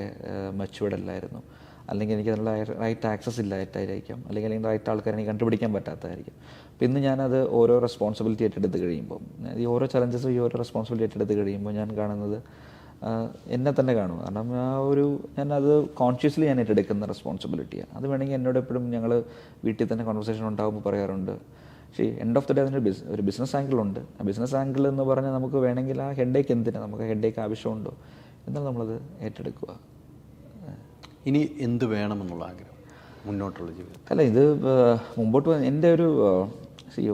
മെച്യൂർഡ് അല്ലായിരുന്നു. അല്ലെങ്കിൽ എനിക്ക് അതിനുള്ള റൈറ്റ് ആക്സസ് ഇല്ലായിട്ടായിരിക്കാം, അല്ലെങ്കിൽ റൈറ്റ് ആൾക്കാരെ എനിക്ക് കണ്ടുപിടിക്കാൻ പറ്റാത്തതായിരിക്കും. അപ്പോൾ ഇന്ന് ഞാനത് ഓരോ റെസ്പോൺസിബിലിറ്റി ഏറ്റെടുത്ത് കഴിയുമ്പോൾ, ഈ ഓരോ ചലഞ്ചസും ഈ ഓരോ റെസ്പോൺസിബിലിറ്റി ഏറ്റെടുത്ത് കഴിയുമ്പോൾ ഞാൻ കാണുന്നത് എന്നെ തന്നെ കാണും. കാരണം ഞാനത് കോൺഷ്യസ്ലി ഞാൻ ഏറ്റെടുക്കുന്ന റെസ്പോൺസിബിലിറ്റിയാണ്. അത് വേണമെങ്കിൽ എന്നോട് എപ്പോഴും ഞങ്ങൾ വീട്ടിൽ തന്നെ കോൺവെർസേഷൻ ഉണ്ടാകുമ്പോൾ പറയാറുണ്ട്. പക്ഷേ എൻഡ് ഓഫ് ദ ഡേ അതിന് ഒരു ബിസിനസ് ആംഗിളുണ്ട്. ആ ബിസിനസ് ആംഗിൾ എന്ന് പറഞ്ഞാൽ നമുക്ക് വേണമെങ്കിൽ ആ ഹെഡേക്ക് എന്തിനാണ്, നമുക്ക് ഹെഡേക്ക് ആവശ്യമുണ്ടോ എന്നാൽ നമ്മളത് ഏറ്റെടുക്കുക. ഇനി എന്ത് വേണമെന്നുള്ള ആഗ്രഹം മുന്നോട്ടുള്ള ജീവിതം? അല്ല, ഇത് മുമ്പോട്ട് എൻ്റെ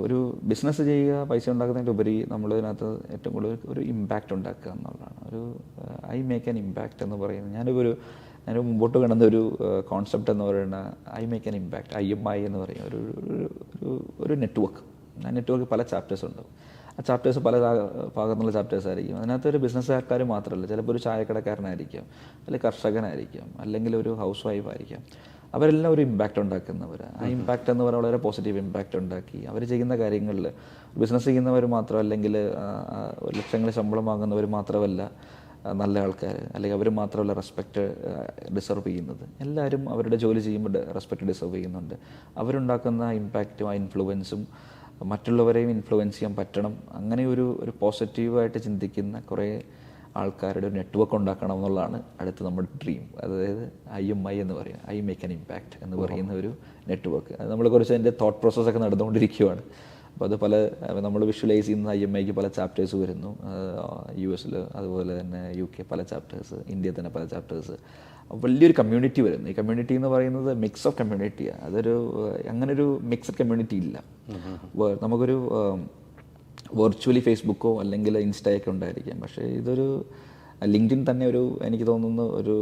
ഒരു ബിസിനസ് ചെയ്യുക, പൈസ ഉണ്ടാക്കുന്നതിൻ്റെ ഉപരി നമ്മളിതിനകത്ത് ഏറ്റവും കൂടുതൽ ഒരു ഇമ്പാക്റ്റ് ഉണ്ടാക്കുക എന്നുള്ളതാണ്. ഐ മേക്ക് ആൻ ഇമ്പാക്റ്റ് എന്ന് പറയുന്നത് ഞാൻ മുമ്പോട്ട് കാണുന്ന ഒരു കോൺസെപ്റ്റ് എന്ന് പറയുന്ന I make an impact, IMI എന്ന് പറയുന്ന ഒരു നെറ്റ്വർക്ക്. ആ നെറ്റ്വർക്ക് പല ചാപ്റ്റേഴ്സ് ഉണ്ടാവും. ആ ചാപ്റ്റേഴ്സ് പല ഭാഗത്തുനിന്നുള്ള ചാപ്റ്റേഴ്സ് ആയിരിക്കും. അതിനകത്ത് ഒരു ബിസിനസ്സുകാർ മാത്രമല്ല, ചിലപ്പോൾ ഒരു ചായക്കടക്കാരനായിരിക്കാം, അല്ലെങ്കിൽ കർഷകനായിരിക്കാം, അല്ലെങ്കിൽ ഒരു ഹൗസ് വൈഫ് ആയിരിക്കാം. അവരെല്ലാം ഒരു ഇമ്പാക്റ്റ് ഉണ്ടാക്കുന്നവർ. ആ ഇമ്പാക്റ്റ് എന്ന് പറഞ്ഞാൽ വളരെ പോസിറ്റീവ് ഇമ്പാക്റ്റ് ഉണ്ടാക്കി അവർ ചെയ്യുന്ന കാര്യങ്ങളിൽ ബിസിനസ് ചെയ്യുന്നവർ മാത്രം, അല്ലെങ്കിൽ ലക്ഷങ്ങൾ ശമ്പളം വാങ്ങുന്നവർ മാത്രമല്ല നല്ല ആൾക്കാർ, അല്ലെങ്കിൽ അവർ മാത്രമല്ല റെസ്പെക്റ്റ് ഡിസർവ് ചെയ്യുന്നത്. എല്ലാവരും അവരുടെ ജോലി ചെയ്യുമ്പോൾ റെസ്പെക്റ്റ് ഡിസർവ് ചെയ്യുന്നുണ്ട്. അവരുണ്ടാക്കുന്ന ഇമ്പാക്റ്റും ആ ഇൻഫ്ലുവൻസും മറ്റുള്ളവരെയും ഇൻഫ്ലുവൻസ് ചെയ്യാൻ പറ്റണം. അങ്ങനെ ഒരു പോസിറ്റീവായിട്ട് ചിന്തിക്കുന്ന കുറേ ആൾക്കാരുടെ ഒരു നെറ്റ്വർക്ക് ഉണ്ടാക്കണം എന്നുള്ളതാണ് അടുത്ത നമ്മുടെ ഡ്രീം. അതായത് IMI എന്ന് പറയും, ഐ മേക്ക് ആൻ ഇമ്പാക്റ്റ് എന്ന് പറയുന്ന ഒരു നെറ്റ്വർക്ക്. അത് നമ്മൾ കുറച്ച് അതിൻ്റെ തോട്ട് പ്രോസസ്സൊക്കെ നടന്നുകൊണ്ടിരിക്കുകയാണ്. അപ്പോൾ അത് നമ്മൾ വിഷ്വലൈസ് ചെയ്യുന്ന IMIക്ക് പല ചാപ്റ്റേഴ്സ് വരുന്നു. US അതുപോലെ തന്നെ UK പല ചാപ്റ്റേഴ്സ്, ഇന്ത്യയിൽ തന്നെ പല ചാപ്റ്റേഴ്സ്. വലിയൊരു കമ്മ്യൂണിറ്റി വരുന്നു. ഈ കമ്മ്യൂണിറ്റി എന്ന് പറയുന്നത് മിക്സ് ഓഫ് കമ്മ്യൂണിറ്റിയാണ്. അങ്ങനൊരു മിക്സഡ് കമ്മ്യൂണിറ്റി ഇല്ല. നമുക്കൊരു വെർച്വലി ഫേസ്ബുക്കോ അല്ലെങ്കിൽ ഇൻസ്റ്റയൊക്കെ ഉണ്ടായിരിക്കാം, പക്ഷേ ഇതൊരു ലിങ്ക്ഡിൻ തന്നെ എനിക്ക് തോന്നുന്നു ഒരു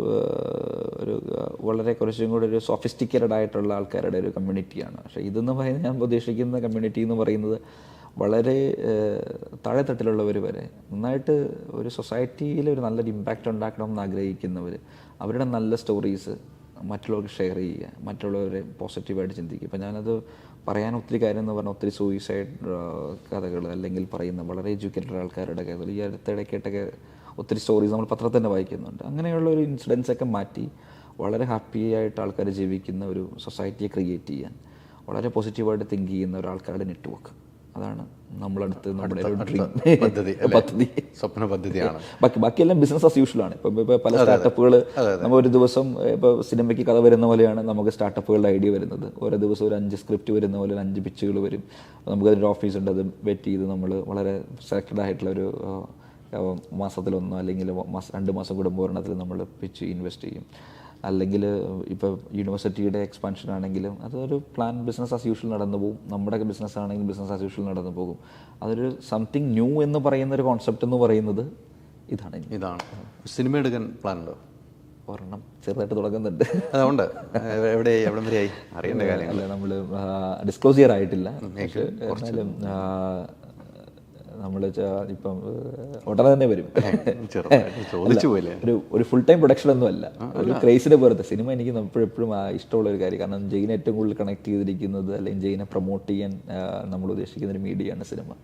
വളരെ കുറച്ചും കൂടെ ഒരു സോഫിസ്റ്റിക്കേറ്റഡ് ആയിട്ടുള്ള ആൾക്കാരുടെ ഒരു കമ്മ്യൂണിറ്റിയാണ്. പക്ഷേ ഇതെന്ന് പറയുന്നത്, ഞാൻ ഉദ്ദേശിക്കുന്ന കമ്മ്യൂണിറ്റി എന്ന് പറയുന്നത് വളരെ താഴെത്തട്ടിലുള്ളവർ വരെ നന്നായിട്ട് ഒരു സൊസൈറ്റിയിൽ ഒരു നല്ലൊരു ഇമ്പാക്റ്റ് ഉണ്ടാക്കണമെന്ന് ആഗ്രഹിക്കുന്നവർ, അവരുടെ നല്ല സ്റ്റോറീസ് മറ്റുള്ളവർക്ക് ഷെയർ ചെയ്യുക, മറ്റുള്ളവരെ പോസിറ്റീവായിട്ട് ചിന്തിക്കുക. ഇപ്പം ഞാനത് പറയാൻ ഒത്തിരി കാര്യം എന്ന് പറഞ്ഞാൽ ഒത്തിരി സൂയിസൈഡ് കഥകൾ, അല്ലെങ്കിൽ പറയുന്ന വളരെ എഡ്യൂക്കേറ്റഡ് ആൾക്കാരുടെ കഥകൾ, ഈ അടുത്തിടയ്ക്കായിട്ടൊക്കെ ഒത്തിരി സ്റ്റോറീസ് നമ്മൾ പത്രത്തിൽ തന്നെ വായിക്കുന്നുണ്ട്. അങ്ങനെയുള്ള ഒരു ഇൻസിഡൻസൊക്കെ മാറ്റി വളരെ ഹാപ്പി ആയിട്ട് ആൾക്കാർ ജീവിക്കുന്ന ഒരു സൊസൈറ്റിയെ ക്രിയേറ്റ് ചെയ്യാൻ വളരെ പോസിറ്റീവായിട്ട് തിങ്ക് ചെയ്യുന്ന ഒരാൾക്കാരുടെ നെറ്റ്വർക്ക്, അതാണ് നമ്മളടുത്ത് നമ്മുടെ ഒരു ഡ്രീം പദ്ധതി, സ്വപ്ന പദ്ധതിയാണ്. ബാക്കിയെല്ലാം ബിസിനസ് ആസ് യൂഷ്വൽ ആണ്. ഇപ്പോൾ പല സ്റ്റാർട്ടപ്പുകൾ, നമ്മൾ ഒരു ദിവസം ഇപ്പോൾ സിനിമയ്ക്ക് കഥ വരുന്ന പോലെയാണ് നമുക്ക് സ്റ്റാർട്ടപ്പുകളുടെ ഐഡിയ വരുന്നത്. ഓരോ ദിവസം ഒരു 5 സ്ക്രിപ്റ്റ് വരുന്ന പോലെ 5 പിച്ചുകൾ വരും. നമുക്കതിൻ്റെ ഓഫീസ് ഉണ്ട്, അത് വെറ്റ് ചെയ്ത് നമ്മൾ വളരെ സെലക്റ്റഡ് ആയിട്ടുള്ള ഒരു മാസത്തിലൊന്നോ അല്ലെങ്കിൽ 2 മാസം കൂടുമ്പോൾ ഒരെണ്ണത്തിൽ നമ്മൾ പിച്ച് ഇൻവെസ്റ്റ് ചെയ്യും. അല്ലെങ്കിൽ ഇപ്പോൾ യൂണിവേഴ്സിറ്റിയുടെ എക്സ്പാൻഷൻ ആണെങ്കിലും അതൊരു പ്ലാൻ, ബിസിനസ് ആസ് യൂഷ്വൽ നടന്നു പോകും. നമ്മുടെ ബിസിനസ് ആണെങ്കിലും ബിസിനസ് ആസ് യൂഷ്വൽ നടന്നു പോകും. അതൊരു സംതിങ് ന്യൂ എന്ന് പറയുന്ന ഒരു കോൺസെപ്റ്റ് എന്ന് പറയുന്നത് ഇതാണ്. സിനിമ എടുക്കാൻ പ്ലാൻ ഉണ്ടോ? ഒരെണ്ണം ചെറുതായിട്ട് തുടങ്ങുന്നുണ്ട്. അതുകൊണ്ട് എവിടം വരെയായി അറിയേണ്ട കാര്യം അല്ല, നമ്മൾ ഡിസ്ക്ലോസ് ചെയ്യാറായിട്ടില്ല. എന്നാലും നമ്മൾ ഇപ്പം ഉടനെ തന്നെ വരും. ഒരു ഫുൾ ടൈം പ്രൊഡക്ഷൻ ഒന്നും അല്ല, ഒരു ക്രേസിന്റെ പുറത്ത് സിനിമ എനിക്ക് എപ്പോഴും ഇഷ്ടമുള്ള ഒരു കാര്യം. കാരണം ജെയിനെ ഏറ്റവും കൂടുതൽ കണക്ട് ചെയ്തിരിക്കുന്നത്, അല്ലെങ്കിൽ ജെയിനെ പ്രൊമോട്ട് ചെയ്യാൻ നമ്മൾ ഉദ്ദേശിക്കുന്ന ഒരു മീഡിയയാണ് സിനിമ.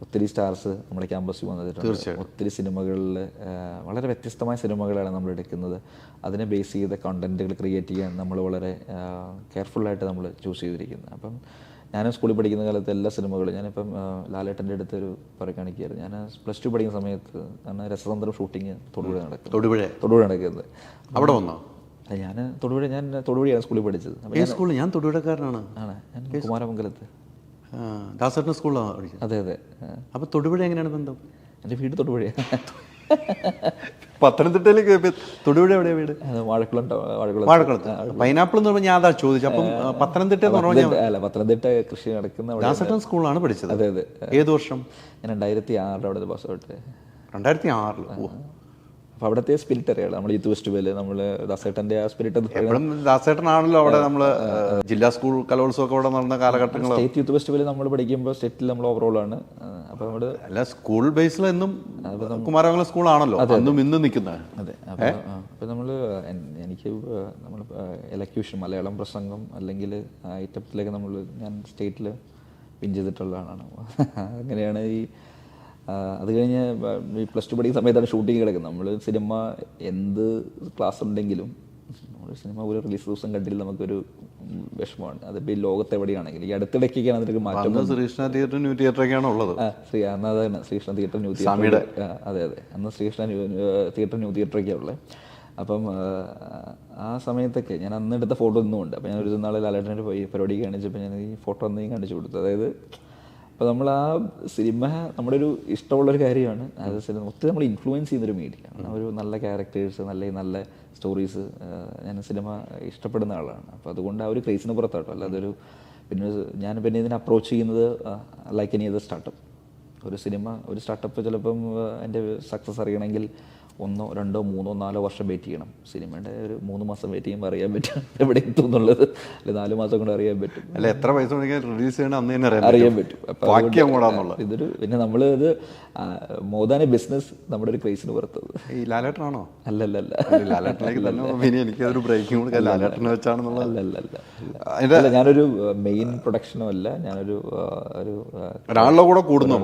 ഒത്തിരി സ്റ്റാർസ് നമ്മുടെ ക്യാമ്പസിൽ വന്നിട്ടുണ്ട്. ഒത്തിരി സിനിമകളിൽ വളരെ വ്യത്യസ്തമായ സിനിമകളാണ് നമ്മൾ എടുക്കുന്നത്. അതിനെ ബേസ് ചെയ്ത കണ്ടന്റുകൾ ക്രിയേറ്റ് ചെയ്യാൻ നമ്മൾ വളരെ കെയർഫുള്ളായിട്ട് നമ്മൾ ചൂസ് ചെയ്തിരിക്കുന്നത്. അപ്പം ഞാൻ സ്കൂളിൽ പഠിക്കുന്ന കാലത്ത് എല്ലാ സിനിമകളും, ഞാനിപ്പം ലാലേട്ടൻ്റെ അടുത്ത് കാണിക്കുകയായിരുന്നു. ഞാൻ +2 പഠിക്കുന്ന സമയത്ത് രസതന്ത്രം ഷൂട്ടിങ് തൊടുപുഴ നടക്കുന്നത്. അവിടെ വന്നോ? ഞാൻ തൊടുപുഴയാണ് സ്കൂളിൽ പഠിച്ചത്. ഞാൻ തൊടുപുഴക്കാരനാണ്. ഞാൻ കുമാരമംഗലത്ത് ദാസേട്ടൻ സ്കൂളിലാണ് പഠിച്ചത്. അതെ. അപ്പോൾ തൊടുപുഴ എങ്ങനെയാണ് ബന്ധം? എൻ്റെ വീട് തൊടുപുഴയാണ്. പത്തനംതിട്ടയിലേക്ക് തൊടുപുഴ എവിടെയാ വീട്? വാഴക്കുളത്ത്. പൈനാപ്പിൾ എന്ന് പറഞ്ഞാൽ ഞാൻ അതാ ചോദിച്ചു. അപ്പം പത്തനംതിട്ട അല്ല, പത്തനംതിട്ട കൃഷി നടക്കുന്ന ദാസേട്ടൻ സ്കൂളിലാണ് പഠിച്ചത്. അതെ. ഏത് വർഷം? ഞാൻ 2006 അവിടെ പാസ് ഔട്ട്. 2006. അപ്പോൾ അവിടുത്തെ സ്പിരിറ്റ് അറിയാം. നമ്മൾ യൂത്ത് ഫെസ്റ്റിവല്, നമ്മൾ ദാസേട്ടൻ്റെ ആ സ്പിരിറ്റ് എപ്പോഴും ദാസേട്ടനാണല്ലോ അവിടെ. നമ്മൾ ജില്ലാ സ്കൂൾ കലോത്സവമൊക്കെ അവിടെ നടന്ന കാലഘട്ടങ്ങൾ. സ്റ്റേറ്റ് യൂത്ത് ഫെസ്റ്റിവല് നമ്മൾ പഠിക്കുമ്പോൾ സ്റ്റേറ്റിൽ നമ്മൾ ഓവറോളാണ്. അപ്പോൾ നമ്മൾ അല്ല, സ്കൂൾ ബേസിൽ എന്നും കുമാരമംഗലം സ്കൂളാണല്ലോ അന്നും ഇന്നും നിൽക്കുന്നത്. അതെ. അപ്പോൾ എനിക്ക് നമ്മൾ എലക്യൂഷൻ, മലയാളം പ്രസംഗം അല്ലെങ്കിൽ ഐറ്റത്തിലേക്ക് ഞാൻ സ്റ്റേറ്റിൽ വിൻ ചെയ്തിട്ടുള്ളതാണ്. അങ്ങനെയാണ് അത് കഴിഞ്ഞ് ഈ +2 പഠിക്കുന്ന സമയത്താണ് ഷൂട്ടിങ് കിടക്കുന്നത്. നമ്മൾ സിനിമ എന്ത് ക്ലാസ് ഉണ്ടെങ്കിലും നമ്മൾ സിനിമ ഒരു റിലീസ് ദിവസം കണ്ടില്ല, നമുക്കൊരു വിഷമമാണ്. അതിപ്പോൾ ഈ ലോകത്തെവിടെയാണെങ്കിലും. ഈ അടുത്തിടയ്ക്കാണ് അതിനൊരു മാറ്റം. ശ്രീകൃഷ്ണ തിയേറ്റർ, ന്യൂ തിയേറ്ററൊക്കെയാണ് ഉള്ളത്. അതാണ് ശ്രീകൃഷ്ണ തിയേറ്റർ, ന്യൂ തിയേറ്റർ. അതെ. അന്ന് ശ്രീകൃഷ്ണ തിയേറ്റർ, ന്യൂ തിയേറ്ററൊക്കെയാണ് ഉള്ളത്. അപ്പം ആ സമയത്തൊക്കെ ഞാൻ അന്ന് എടുത്ത ഫോട്ടോ ഒന്നും ഉണ്ട്. അപ്പോൾ ഞാൻ ഒരു നാളെ ലാലേട്ടനെ പോയി പരിപാടി കാണിച്ചപ്പോൾ ഞാൻ ഈ ഫോട്ടോ ഒന്നും കാണിച്ചു കൊടുത്തു. അതായത് അപ്പോൾ നമ്മൾ ആ സിനിമ നമ്മുടെ ഒരു ഇഷ്ടമുള്ളൊരു കാര്യമാണ്. അത് ഒത്തിരി നമ്മൾ ഇൻഫ്ലുവൻസ് ചെയ്യുന്നൊരു മീഡിയയാണ്. ഒരു നല്ല ക്യാരക്ടേഴ്സ്, നല്ല സ്റ്റോറീസ്. ഞാൻ സിനിമ ഇഷ്ടപ്പെടുന്ന ആളാണ്. അപ്പോൾ അതുകൊണ്ട് ആ ഒരു ക്രേസിന് പുറത്താട്ടോ. അല്ലാതെ പിന്നെ ഇതിനെ അപ്രോച്ച് ചെയ്യുന്നത് ലൈക്ക് എനി അതർ സ്റ്റാർട്ടപ്പ്. ഒരു സ്റ്റാർട്ടപ്പ് ചിലപ്പം എൻ്റെ സക്സസ് അറിയണമെങ്കിൽ 1, 2, 3, 4 വർഷം വെയിറ്റ് ചെയ്യണം. സിനിമയുടെ ഒരു 3 മാസം വെയിറ്റ് ചെയ്യുമ്പോൾ അറിയാൻ പറ്റും എവിടെ എത്തും എന്നുള്ളത്, അല്ലെങ്കിൽ 4 മാസം കൊണ്ട് അറിയാൻ പറ്റും. അല്ല, എത്ര പൈസ റിലീസ് ചെയ്യണം അന്ന് തന്നെ അറിയാൻ പറ്റും. അപ്പം ഇതൊരു പിന്നെ നമ്മൾ ഇത് മോദാന ബിസിനസ് നമ്മുടെ ഒരു ക്രൈസിന് പുറത്തത്. ഈ ലാലേട്ടനാണോ? അല്ലല്ല, ലാലേട്ടനിലേക്ക് തന്നെ എനിക്കതൊരു ബ്രേക്കിംഗ് കൊടുക്കാൻ ലാലേട്ടനെ വെച്ചാണെന്നുള്ള. അല്ല, ഞാനൊരു മെയിൻ പ്രൊഡക്ഷനും അല്ല, ഞാനൊരു ഒരാളുടെ കൂടെ കൂടുന്നു,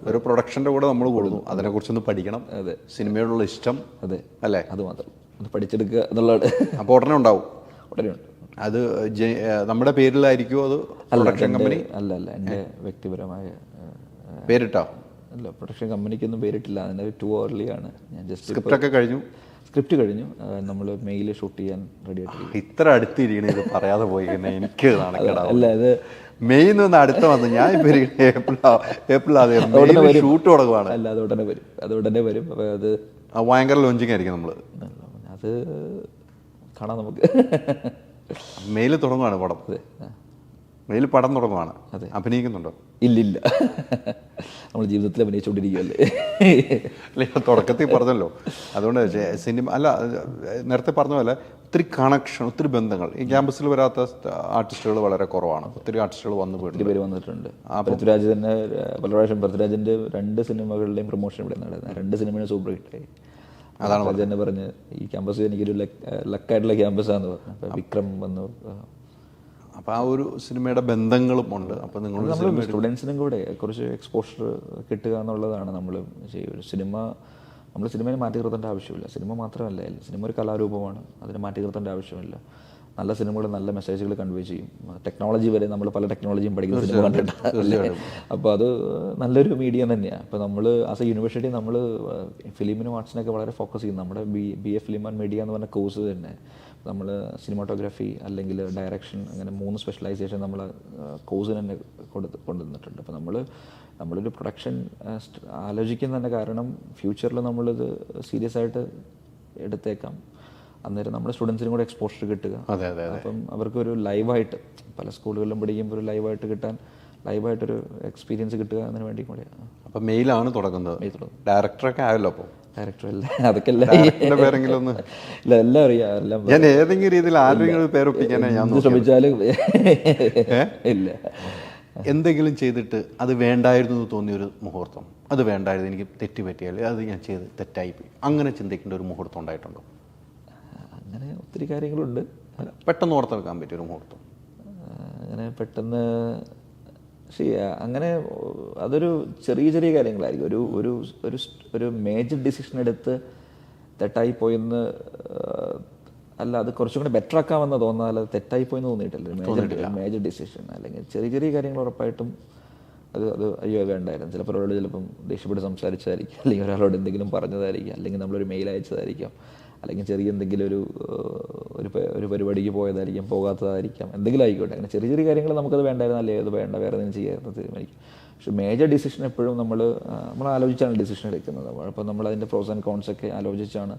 ഒരു പ്രൊഡക്ഷന്റെ കൂടെ നമ്മൾ കൂടുന്നു. അതിനെ കുറിച്ചൊന്ന് പഠിക്കണം. അതെ, സിനിമയോടുള്ള ഇഷ്ടം. അതെ അല്ലേ, അത് മാത്രം ഒന്ന് പഠിച്ചെടുക്കുക എന്നുള്ളതാണ്. അപ്പോൾ ഉടനെ ഉണ്ടാവും. ഉടനെ ഉണ്ട്. അത് നമ്മുടെ പേരിലായിരിക്കുമോ അത് പ്രൊഡക്ഷൻ കമ്പനി? അല്ല, എൻ്റെ വ്യക്തിപരമായ പേരിട്ടോ? അല്ല, പ്രൊഡക്ഷൻ കമ്പനിക്കൊന്നും പേരിട്ടില്ല. അതിൻ്റെ ടു early ആണ്. ഞാൻ ജസ്റ്റ് സ്ക്രിപ്റ്റ് കഴിഞ്ഞു. നമ്മൾ മെയിൽ ഷൂട്ട് ചെയ്യാൻ റെഡി ആയിട്ട്. ഇത്ര അടുത്തിരിക്കണേ, ഇത് പറയാതെ പോയി എനിക്ക് അല്ല, ഇത് മെയ് നിന്ന് അടുത്ത വന്ന് ഞാൻ ഏപ്രിൽ ഷൂട്ട് തുടങ്ങുവാണ്. അല്ല, അത് ഉടനെ വരും. അപ്പോൾ അത് ഭയങ്കര ലോഞ്ചിങ് ആയിരിക്കും. നമ്മൾ അത് കാണാം നമുക്ക്. മെയിൽ തുടങ്ങുവാണ് പടം. മെയിൽ പടം തുടങ്ങുവാണ്. അഭിനയിക്കുന്നുണ്ടോ? ഇല്ലില്ല, നമ്മൾ ജീവിതത്തിൽ അഭിനയിച്ചുകൊണ്ടിരിക്കുകയല്ലേ. അല്ല, തുടക്കത്തിൽ പറഞ്ഞല്ലോ. അതുകൊണ്ട് സിനിമ അല്ല, നേരത്തെ പറഞ്ഞ പോലെ ഒത്തിരി കണക്ഷൻ, ഒത്തിരി ബന്ധങ്ങൾ. ഈ ക്യാമ്പസിൽ വരാത്ത ആർട്ടിസ്റ്റുകൾ വളരെ കുറവാണ്. ഒത്തിരി ആർട്ടിസ്റ്റുകൾ വന്നിട്ടുണ്ട്. പൃഥ്വിരാജ് തന്നെ പല പ്രാവശ്യം പൃഥ്വിരാജിൻ്റെ 2 സിനിമകളുടെയും പ്രൊമോഷൻ ഇവിടെ നടന്നത്. 2 സിനിമയും സൂപ്പർ ഹിറ്റായി. അതാണ് തന്നെ പറഞ്ഞ് ഈ ക്യാമ്പസ് എനിക്കൊരു ലക്കായിട്ടുള്ള ക്യാമ്പസാന്ന് പറഞ്ഞു. അപ്പോൾ വിക്രം വന്നു. അപ്പോൾ ആ ഒരു സിനിമയുടെ ബന്ധങ്ങളും ഉണ്ട്. അപ്പോൾ നിങ്ങൾ സ്റ്റുഡൻസിനും കൂടെ കുറച്ച് എക്സ്പോഷർ കിട്ടുക എന്നുള്ളതാണ് നമ്മൾ ചെയ്യുക. നമ്മൾ സിനിമയെ മാറ്റി നിർത്തേണ്ട ആവശ്യമില്ല. സിനിമ മാത്രമല്ല, സിനിമ ഒരു കലാരൂപമാണ്. അതിനെ മാറ്റി നിർത്തേണ്ട ആവശ്യമില്ല. നല്ല സിനിമകൾ നല്ല മെസ്സേജുകൾ കൺവേ ചെയ്യും. ടെക്നോളജി വരെ നമ്മൾ പല ടെക്നോളജിയും പഠിക്കുന്ന സിനിമ കണ്ടിട്ടല്ലേ. അപ്പോൾ അത് നല്ലൊരു മീഡിയം തന്നെയാണ്. ഇപ്പോൾ നമ്മൾ ആസ് എ യൂണിവേഴ്സിറ്റി നമ്മൾ ഫിലിമിനും ആർട്സിനൊക്കെ വളരെ ഫോക്കസ് ചെയ്യും. നമ്മുടെ BA ഫിലിം ആൻഡ് മീഡിയ എന്ന് പറഞ്ഞ കോഴ്സ് തന്നെ നമ്മൾ സിനിമാറ്റോഗ്രാഫി അല്ലെങ്കിൽ ഡയറക്ഷൻ, അങ്ങനെ 3 സ്പെഷ്യലൈസേഷൻ നമ്മൾ കോഴ്സിന് തന്നെ കൊണ്ടുവന്നിട്ടുണ്ട്. അപ്പോൾ നമ്മളൊരു പ്രൊഡക്ഷൻ ആലോചിക്കുന്ന തന്നെ കാരണം ഫ്യൂച്ചറിൽ നമ്മളിത് സീരിയസ് ആയിട്ട് എടുത്തേക്കാം. അന്നേരം നമ്മുടെ സ്റ്റുഡൻസിനും കൂടെ എക്സ്പോഷർ കിട്ടുക. അപ്പം അവർക്കൊരു ലൈവായിട്ട് പല സ്കൂളുകളിലും പഠിക്കുമ്പോൾ ഒരു ലൈവായിട്ടൊരു എക്സ്പീരിയൻസ് കിട്ടുക എന്നതിന് വേണ്ടി കൂടെയാണ്. അപ്പം മെയിലാണ് തുടങ്ങുന്നത്. ഡയറക്ടറൊക്കെ ആയല്ലോ. അപ്പോൾ ഡയറക്ടറല്ല, അതൊക്കെ എല്ലാം അറിയാം. ഞാൻ ഏതെങ്കിലും രീതിയിൽ ആരെങ്കിലും പേരൊപ്പിക്കാനാണ് ഞാൻ ശ്രമിച്ചാലും ഇല്ല. എന്തെങ്കിലും ചെയ്തിട്ട് അത് വേണ്ടായിരുന്നു എന്ന് തോന്നിയൊരു മുഹൂർത്തം, അത് വേണ്ടായിരുന്നു, എനിക്ക് തെറ്റ് പറ്റിയാൽ അത് ഞാൻ ചെയ്ത് തെറ്റായിപ്പോയി, അങ്ങനെ ചിന്തിക്കേണ്ട ഒരു മുഹൂർത്തം ഉണ്ടായിട്ടുണ്ടോ? അങ്ങനെ ഒത്തിരി കാര്യങ്ങളുണ്ട്. പെട്ടെന്ന് ഓർത്തെടുക്കാൻ പറ്റിയൊരു മുഹൂർത്തം അങ്ങനെ പെട്ടെന്ന് അങ്ങനെ അതൊരു ചെറിയ കാര്യങ്ങളായിരിക്കും. ഒരു മേജർ ഡിസിഷൻ എടുത്ത് തെറ്റായിപ്പോയെന്ന് അല്ല, അത് കുറച്ചും കൂടെ ബെറ്റർ ആക്കാമെന്ന് തോന്നാൽ അത് തെറ്റായിപ്പോയെന്ന് തോന്നിയിട്ടില്ല. മേജർ ഡിസിഷൻ അല്ലെങ്കിൽ ചെറിയ കാര്യങ്ങൾ ഉറപ്പായിട്ടും അത് അയ്യോ വേണ്ടായിരുന്നു. ചിലപ്പോൾ ഒരാളോട് ചിലപ്പം ദേഷ്യപ്പെട്ട് സംസാരിച്ചതായിരിക്കും, അല്ലെങ്കിൽ ഒരാളോട് എന്തെങ്കിലും പറഞ്ഞതായിരിക്കും, അല്ലെങ്കിൽ നമ്മളൊരു മെയിൽ അയച്ചതായിരിക്കാം, അല്ലെങ്കിൽ ചെറിയ എന്തെങ്കിലും ഒരു പരിപാടിക്ക് പോയതായിരിക്കാം, പോകാത്തതായിരിക്കാം, എന്തെങ്കിലും ആയിക്കോട്ടെ. അങ്ങനെ ചെറിയ കാര്യങ്ങൾ നമുക്കത് വേണ്ടായിരുന്നു, അല്ലെങ്കിൽ അത് വേണ്ട, വേറെ എന്തെങ്കിലും ചെയ്യാമെന്ന് തീരുമാനിക്കും. പക്ഷേ മേജർ ഡിസിഷൻ എപ്പോഴും നമ്മൾ ആലോചിച്ചാണ് ഡിസിഷൻ എടുക്കുന്നത്. അപ്പോൾ നമ്മളതിൻ്റെ പ്രോസ് ആൻഡ് കോൺസ് ഒക്കെ ആലോചിച്ചാണ്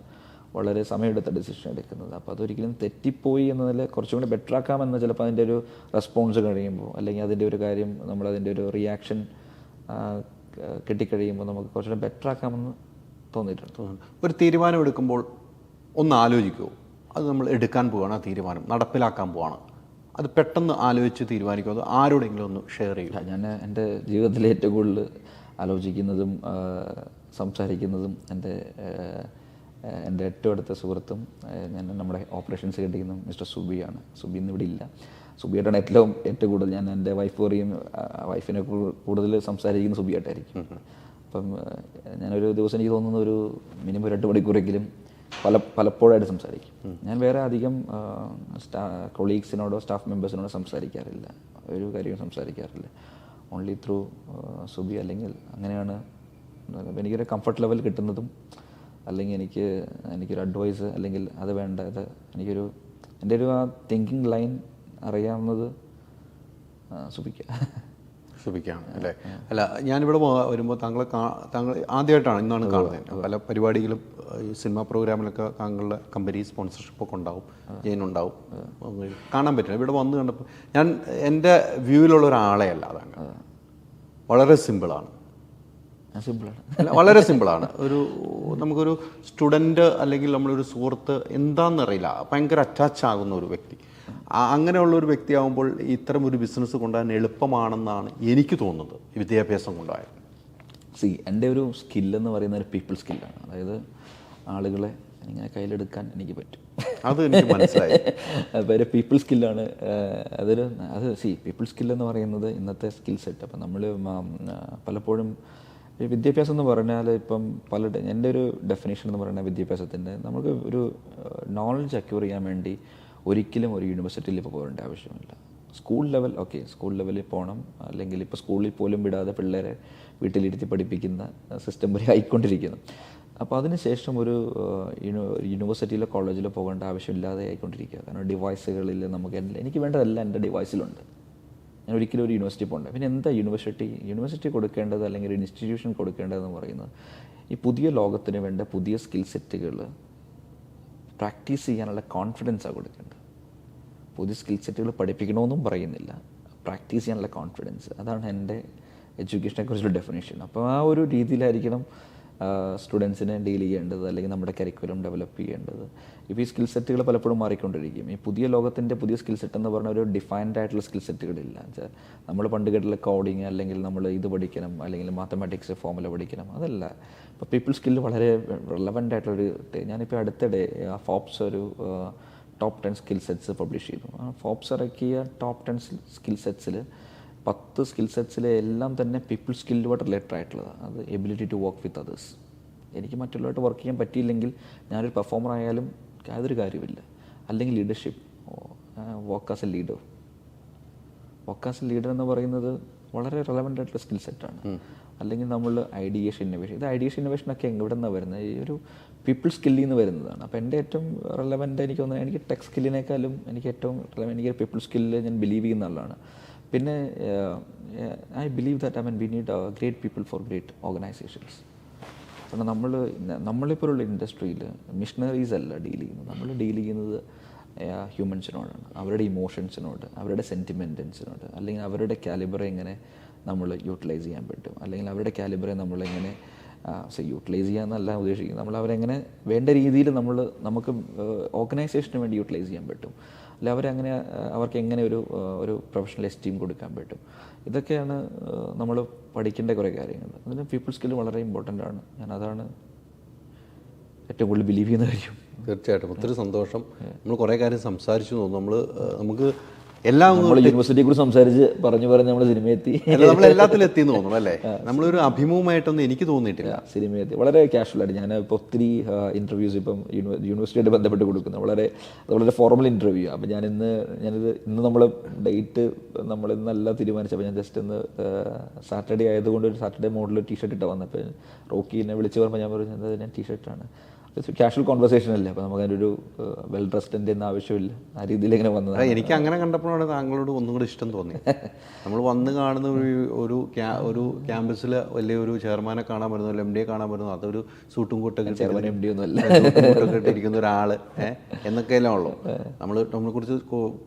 വളരെ സമയമെടുത്ത ഡിസിഷൻ എടുക്കുന്നത്. അപ്പോൾ അതൊരിക്കലും തെറ്റിപ്പോയി എന്നതിൽ കുറച്ചും കൂടി ബെറ്റർ ആക്കാമെന്ന് ചിലപ്പോൾ അതിൻ്റെ ഒരു റെസ്പോൺസ് കഴിയുമ്പോൾ, അല്ലെങ്കിൽ അതിൻ്റെ ഒരു കാര്യം നമ്മളതിൻ്റെ ഒരു റിയാക്ഷൻ കിട്ടിക്കഴിയുമ്പോൾ നമുക്ക് കുറച്ചുകൂടി ബെറ്റർ ആക്കാമെന്ന് തോന്നിയിട്ടുണ്ട്. ഒരു തീരുമാനം എടുക്കുമ്പോൾ ഒന്ന് ആലോചിക്കുമോ? അത് നമ്മൾ എടുക്കാൻ പോവുകയാണ്, ആ തീരുമാനം നടപ്പിലാക്കാൻ പോവാണ്, അത് പെട്ടെന്ന് ആലോചിച്ച് തീരുമാനിക്കുമോ? അത് ആരോടെങ്കിലും ഒന്ന് ഷെയർ ചെയ്യുക. ഞാൻ എൻ്റെ ജീവിതത്തിലെ ഏറ്റവും കൂടുതൽ ആലോചിക്കുന്നതും സംസാരിക്കുന്നതും എൻ്റെ ഏറ്റവും അടുത്ത സുഹൃത്തും ഞാൻ നമ്മുടെ ഓപ്പറേഷൻസ് കേട്ടിരിക്കുന്ന മിസ്റ്റർ സുബിയാണ്. സുബി ഇന്ന് ഇവിടെ ഇല്ല. സുബിയായിട്ടാണ് ഏറ്റവും കൂടുതൽ ഞാൻ എൻ്റെ വൈഫിനെ കൂടുതൽ സംസാരിക്കുന്ന സുബിയായിട്ടായിരിക്കും. അപ്പം ഞാനൊരു ദിവസം എനിക്ക് തോന്നുന്ന ഒരു മിനിമം 2 മണിക്കൂറെങ്കിലും പലപ്പോഴായിട്ട് സംസാരിക്കും. ഞാൻ വേറെ അധികം കൊളീഗ്സിനോടോ സ്റ്റാഫ് മെമ്പേഴ്സിനോടോ സംസാരിക്കാറില്ല, ഒരു കാര്യവും സംസാരിക്കാറില്ല. Only through Subi. അല്ലെങ്കിൽ അങ്ങനെയാണ് എനിക്കൊരു കംഫർട്ട് ലെവൽ കിട്ടുന്നതും, അല്ലെങ്കിൽ എനിക്കൊരു അഡ്വൈസ്, അല്ലെങ്കിൽ അത് വേണ്ട, അത് എൻ്റെ ഒരു ആ തിങ്കിങ് ലൈൻ അറിയാവുന്നത് സുബിക്കാണ് അല്ലേ? അല്ല, ഞാനിവിടെ വരുമ്പോൾ താങ്കൾ ആദ്യമായിട്ടാണ്, ഇന്നാണ് കാണുന്നത്. പല പരിപാടികളും ഈ സിനിമാ പ്രോഗ്രാമിലൊക്കെ താങ്കളുടെ കമ്പനി സ്പോൺസർഷിപ്പൊക്കെ ഉണ്ടാവും, ജയിനുണ്ടാവും, കാണാൻ പറ്റില്ല. ഇവിടെ വന്ന് കണ്ടപ്പോൾ എൻ്റെ വ്യൂവിലുള്ള ഒരാളെ അല്ല താങ്കൾ. വളരെ സിമ്പിളാണ്, സിമ്പിളാണ്. അല്ല, വളരെ സിമ്പിളാണ്. നമുക്കൊരു സ്റ്റുഡൻറ്റ് അല്ലെങ്കിൽ നമ്മളൊരു സുഹൃത്ത് എന്താണെന്നറിയില്ല, ഭയങ്കര അറ്റാച്ച് ആകുന്ന ഒരു വ്യക്തി, അങ്ങനെയുള്ള ഒരു വ്യക്തിയാകുമ്പോൾ ഇത്തരം ഒരു ബിസിനസ് കൊണ്ടുപോകാൻ എളുപ്പമാണെന്നാണ് എനിക്ക് തോന്നുന്നത്, വിദ്യാഭ്യാസം കൊണ്ടുപോയാൽ. എൻ്റെ ഒരു സ്കില്ലെന്ന് പറയുന്ന ഒരു പീപ്പിൾ സ്കില്ലാണ്. അതായത് ആളുകളെ ഇങ്ങനെ കയ്യിലെടുക്കാൻ എനിക്ക് പറ്റും. അത് എനിക്ക് മനസ്സിലായി. അപ്പോൾ ഒരു പീപ്പിൾ സ്കില്ലാണ്. പീപ്പിൾ സ്കില്ലെന്ന് പറയുന്നത് ഇന്നത്തെ സ്കിൽ സെറ്റ്. അപ്പം നമ്മൾ പലപ്പോഴും വിദ്യാഭ്യാസം എന്ന് പറഞ്ഞാൽ ഇപ്പം എൻ്റെ ഒരു ഡെഫിനേഷൻ എന്ന് പറയുന്നത് വിദ്യാഭ്യാസത്തിൻ്റെ, നമുക്ക് ഒരു നോളജ് അക്യൂർ ചെയ്യാൻ വേണ്ടി ഒരിക്കലും ഒരു യൂണിവേഴ്സിറ്റിയിൽ ഇപ്പോൾ പോകേണ്ട ആവശ്യമില്ല. സ്കൂൾ ലെവലിൽ പോകണം. അല്ലെങ്കിൽ ഇപ്പോൾ സ്കൂളിൽ പോലും വിടാതെ പിള്ളേരെ വീട്ടിലിരുത്തി പഠിപ്പിക്കുന്ന സിസ്റ്റം വരെ ആയിക്കൊണ്ടിരിക്കുന്നു. അപ്പോൾ അതിനുശേഷം ഒരു യൂണിവേഴ്സിറ്റിയിലോ കോളേജിലോ പോകേണ്ട ആവശ്യമില്ലാതെ ആയിക്കൊണ്ടിരിക്കുക. കാരണം ഡിവൈസുകളിൽ എനിക്ക് വേണ്ടതെല്ലാം എൻ്റെ ഡിവൈസിലുണ്ട്. ഞാൻ ഒരിക്കലും ഒരു യൂണിവേഴ്സിറ്റി പോകണ്ട. പിന്നെ എന്താ യൂണിവേഴ്സിറ്റി കൊടുക്കേണ്ടത് അല്ലെങ്കിൽ ഒരു ഇൻസ്റ്റിറ്റ്യൂഷൻ കൊടുക്കേണ്ടതെന്ന് പറയുന്നത് ഈ പുതിയ ലോകത്തിന് വേണ്ട പുതിയ സ്കിൽ സെറ്റുകൾ പ്രാക്ടീസ് ചെയ്യാനുള്ള കോൺഫിഡൻസാണ് കൊടുക്കേണ്ടത്. പുതിയ സ്കിൽ സെറ്റുകൾ പഠിപ്പിക്കണമെന്നും പറയുന്നില്ല, പ്രാക്ടീസ് ചെയ്യാനുള്ള കോൺഫിഡൻസ്. അതാണ് എൻ്റെ എഡ്യൂക്കേഷനെ കുറിച്ചുള്ള ഡെഫിനേഷൻ. അപ്പോൾ ആ ഒരു രീതിയിലായിരിക്കണം സ്റ്റുഡൻസിനെ ഡീൽ ചെയ്യേണ്ടത്, അല്ലെങ്കിൽ നമ്മുടെ കരിക്കുലം ഡെവലപ്പ് ചെയ്യേണ്ടത്. ഇപ്പോൾ ഈ സ്കിൽ സെറ്റുകൾ പലപ്പോഴും മാറിക്കൊണ്ടിരിക്കും. ഈ പുതിയ ലോകത്തിൻ്റെ പുതിയ സ്കിൽ സെറ്റ് എന്ന് പറഞ്ഞാൽ ഒരു ഡിഫൈൻഡ് ആയിട്ടുള്ള സ്കിൽ സെറ്റുകളില്ല. നമ്മൾ പണ്ട് കേട്ടുള്ള കോഡിങ്, അല്ലെങ്കിൽ നമ്മൾ ഇത് പഠിക്കണം, അല്ലെങ്കിൽ മാത്തമാറ്റിക്സ് ഫോമുല പഠിക്കണം, അതല്ല. ഇപ്പോൾ പീപ്പിൾ സ്കില്ല് വളരെ റെലവൻ്റ് ആയിട്ടുള്ളൊരു ഞാനിപ്പോൾ അടുത്തിടെ ഫോബ്സ് ഒരു ടോപ്പ് 10 സ്കിൽ സെറ്റ്സ് പബ്ലിഷ് ചെയ്തു. ആ ഫോബ്സ് ഇറക്കിയ ടോപ്പ് 10 സ്കിൽ സെറ്റ്സിൽ 10 സ്കിൽ സെറ്റ്സിലെ എല്ലാം തന്നെ പീപ്പിൾ സ്കില്ലുമായിട്ട് റിലേറ്റഡ് ആയിട്ടുള്ളതാണ്. അത് ability to work with others. എനിക്ക് മറ്റുള്ളവരായിട്ട് വർക്ക് ചെയ്യാൻ പറ്റിയില്ലെങ്കിൽ ഞാനൊരു പെർഫോമർ ആയാലും യാതൊരു കാര്യമില്ല. അല്ലെങ്കിൽ leadership, work as A leader. Work as A leader എന്ന് പറയുന്നത് വളരെ റെലവൻ്റ് ആയിട്ടുള്ള സ്കിൽ സെറ്റാണ്. അല്ലെങ്കിൽ നമ്മൾ ഐഡിയേഷൻ ഇന്നോവേഷൻ, ഇത് ഐഡിയേഷൻ ഇന്നോവേഷനൊക്കെ എവിടെ നിന്നാണ് വരുന്നത്? ഈ ഒരു പീപ്പിൾ സ്കില്ലിൽ നിന്ന് വരുന്നതാണ്. അപ്പോൾ എൻ്റെ ഏറ്റവും റെലവൻ്റ് എനിക്ക് തോന്നുന്നത്, എനിക്ക് ടെക് സ്കില്ലിനേക്കാളും എനിക്ക് ഏറ്റവും റെലവൻ്റ് എനിക്ക് പീപ്പിൾ സ്കില്ല് ഞാൻ ബിലീവ് ചെയ്യുന്ന ആളാണ്. പിന്നെ I believe that we need great people four great organisations. കാരണം നമ്മളിപ്പോഴുള്ള ഇൻഡസ്ട്രിയിൽ മിഷണറീസ് അല്ല ഡീൽ ചെയ്യുന്നത്. നമ്മൾ ഡീൽ ചെയ്യുന്നത് ഹ്യൂമൻസിനോടാണ്, അവരുടെ ഇമോഷൻസിനോട്, അവരുടെ സെൻറ്റിമെൻറ്റ്സിനോട്, അല്ലെങ്കിൽ അവരുടെ കാലിബറെ എങ്ങനെ നമ്മൾ യൂട്ടിലൈസ് ചെയ്യാൻ പറ്റും, അല്ലെങ്കിൽ അവരുടെ കാലിബറെ നമ്മളെങ്ങനെ യൂട്ടിലൈസ് ചെയ്യാമെന്നല്ല ഉദ്ദേശിക്കുന്നത്, നമ്മൾ അവരെങ്ങനെ വേണ്ട രീതിയിൽ നമുക്ക് ഓർഗനൈസേഷന് വേണ്ടി യൂട്ടിലൈസ് ചെയ്യാൻ പറ്റും, അല്ല അവർക്ക് എങ്ങനെ ഒരു പ്രൊഫഷണൽ എസ്റ്റീം കൊടുക്കാൻ പറ്റും. ഇതൊക്കെയാണ് നമ്മൾ പഠിക്കേണ്ട കുറേ കാര്യങ്ങൾ. അതിന് പീപ്പിൾ സ്കില്ല് വളരെ ഇമ്പോർട്ടൻ്റ് ആണ്. അതാണ് ഏറ്റവും കൂടുതൽ ബിലീവ് ചെയ്യുന്ന കാര്യം. തീർച്ചയായിട്ടും ഒത്തിരി സന്തോഷം. നമ്മൾ കുറേ കാര്യം സംസാരിച്ചു തോന്നുന്നു. നമുക്ക് എല്ലാം യൂണിവേഴ്സിറ്റിയെ കുറിച്ച് സംസാരിച്ച് പറഞ്ഞു നമ്മൾ സിനിമയെത്തി, നമ്മൾ എല്ലാത്തിലും എത്തിയെന്ന് തോന്നുന്നു അല്ലേ? നമ്മളൊരു അഭിമുഖമായിട്ടൊന്നും എനിക്ക് തോന്നിയിട്ടില്ല. സിനിമയെത്തി വളരെ കാഷ്വലായിട്ട്. ഞാൻ ഇപ്പോൾ ഒത്തിരി ഇൻ്റർവ്യൂസ് ഇപ്പം യൂണിവേഴ്സിറ്റിയായിട്ട് ബന്ധപ്പെട്ട് കൊടുക്കുന്നത് വളരെ ഫോർമൽ ഇൻ്റർവ്യൂ. അപ്പോൾ ഇന്ന് നമ്മൾ ഡേറ്റ് ഇന്നല്ല തീരുമാനിച്ചപ്പോൾ ഞാൻ ജസ്റ്റ് ഇന്ന് സാറ്റർഡേ ആയതുകൊണ്ട് ഒരു സാറ്റർഡേ മോഡൽ ടീഷർട്ട് ഇട്ടാണ് വന്നപ്പോൾ റോക്കിനെ വിളിച്ച് പറഞ്ഞപ്പോൾ ഞാൻ പറഞ്ഞത് ഞാൻ ടീഷർട്ടാണ്. കാഷ്വൽ കോൺവെർസേഷൻ അല്ലേ, അപ്പോൾ നമുക്ക് അതിൻ്റെ ഒരു വെൽ ഡ്രസ്ഡിൻ്റെ ഒന്നും ആവശ്യമില്ല. ആ രീതിയിൽ ഇങ്ങനെ വന്നത് എനിക്ക് അങ്ങനെ കണ്ടപ്പോഴാണ് താങ്കളോട് ഒന്നും കൂടി ഇഷ്ടം തോന്നി. നമ്മൾ വന്ന് കാണുന്ന ഒരു ക്യാമ്പസിൽ വലിയൊരു ചെയർമാനെ കാണാൻ വരുന്നു, എം ഡിയെ കാണാൻ വരുന്നു, അതൊരു സൂട്ടും കൂട്ടൊക്കെ ചെയർമാൻ എം ഡി ഒന്നും അല്ല, ഇട്ടിരിക്കുന്ന ഒരാൾ എന്നൊക്കെയല്ലേ ഉള്ളൂ. നമ്മളെ കുറിച്ച്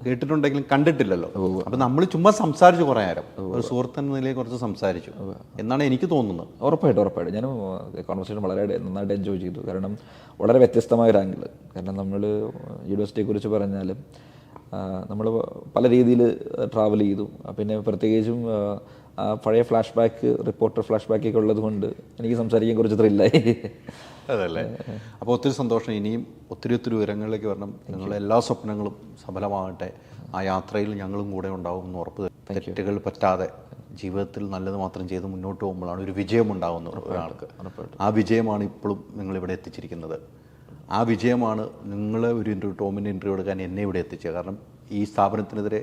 കേട്ടിട്ടുണ്ടെങ്കിലും കണ്ടിട്ടില്ലല്ലോ. അപ്പം നമ്മൾ ചുമ്മാ സംസാരിച്ചു കുറേ നേരം, ഒരു സുഹൃത്തെന്ന നിലയിൽ കുറച്ച് സംസാരിച്ചു എന്നാണ് എനിക്ക് തോന്നുന്നത്. ഉറപ്പായിട്ടും ഞാൻ കോൺവെർസേഷൻ വളരെ നന്നായിട്ട് എൻജോയ് ചെയ്തു. കാരണം വളരെ വ്യത്യസ്തമായൊരു ആംഗിൾ. കാരണം നമ്മൾ യൂണിവേഴ്സിറ്റിയെക്കുറിച്ച് പറഞ്ഞാലും നമ്മൾ പല രീതിയിൽ ട്രാവൽ ചെയ്തു. പിന്നെ പ്രത്യേകിച്ചും പഴയ റിപ്പോർട്ടർ ഫ്ലാഷ് ബാക്കൊക്കെ ഉള്ളത് കൊണ്ട് എനിക്ക് സംസാരിക്കാൻ കുറച്ച് ത്രില്ലായി. അതല്ലേ? അപ്പോൾ ഒത്തിരി സന്തോഷം. ഇനിയും ഒത്തിരി ഉയരങ്ങളിലേക്ക് വരണം. നിങ്ങളുടെ എല്ലാ സ്വപ്നങ്ങളും സഫലമാകട്ടെ. ആ യാത്രയിൽ ഞങ്ങളും കൂടെ ഉണ്ടാവും എന്ന് ഉറപ്പ്. തെറ്റുകൾ പറ്റാതെ ജീവിതത്തിൽ നല്ലത് മാത്രം ചെയ്ത് മുന്നോട്ട് പോകുമ്പോഴാണ് ഒരു വിജയം ഉണ്ടാകുന്നത് ഒരാൾക്ക്. ആ വിജയമാണ് ഇപ്പോഴും നിങ്ങളിവിടെ എത്തിച്ചിരിക്കുന്നത്. ആ വിജയമാണ് നിങ്ങളെ ടോമിൻ്റെ ഇൻ്റർവ്യൂ എടുക്കാൻ എന്നെ ഇവിടെ എത്തിച്ചത്. കാരണം ഈ സ്ഥാപനത്തിനെതിരെ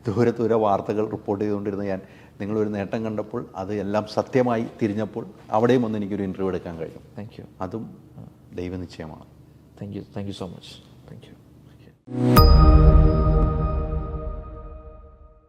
ദൂരെ വാർത്തകൾ റിപ്പോർട്ട് ചെയ്തുകൊണ്ടിരുന്ന ഞാൻ നിങ്ങളൊരു നേട്ടം കണ്ടപ്പോൾ അത് എല്ലാം സത്യമായി തിരിഞ്ഞപ്പോൾ അവിടെയും വന്ന് എനിക്കൊരു ഇൻ്റർവ്യൂ എടുക്കാൻ കഴിയും. Thank you. അതും ദൈവനിശ്ചയമാണ്. Thank you so much. Thank U.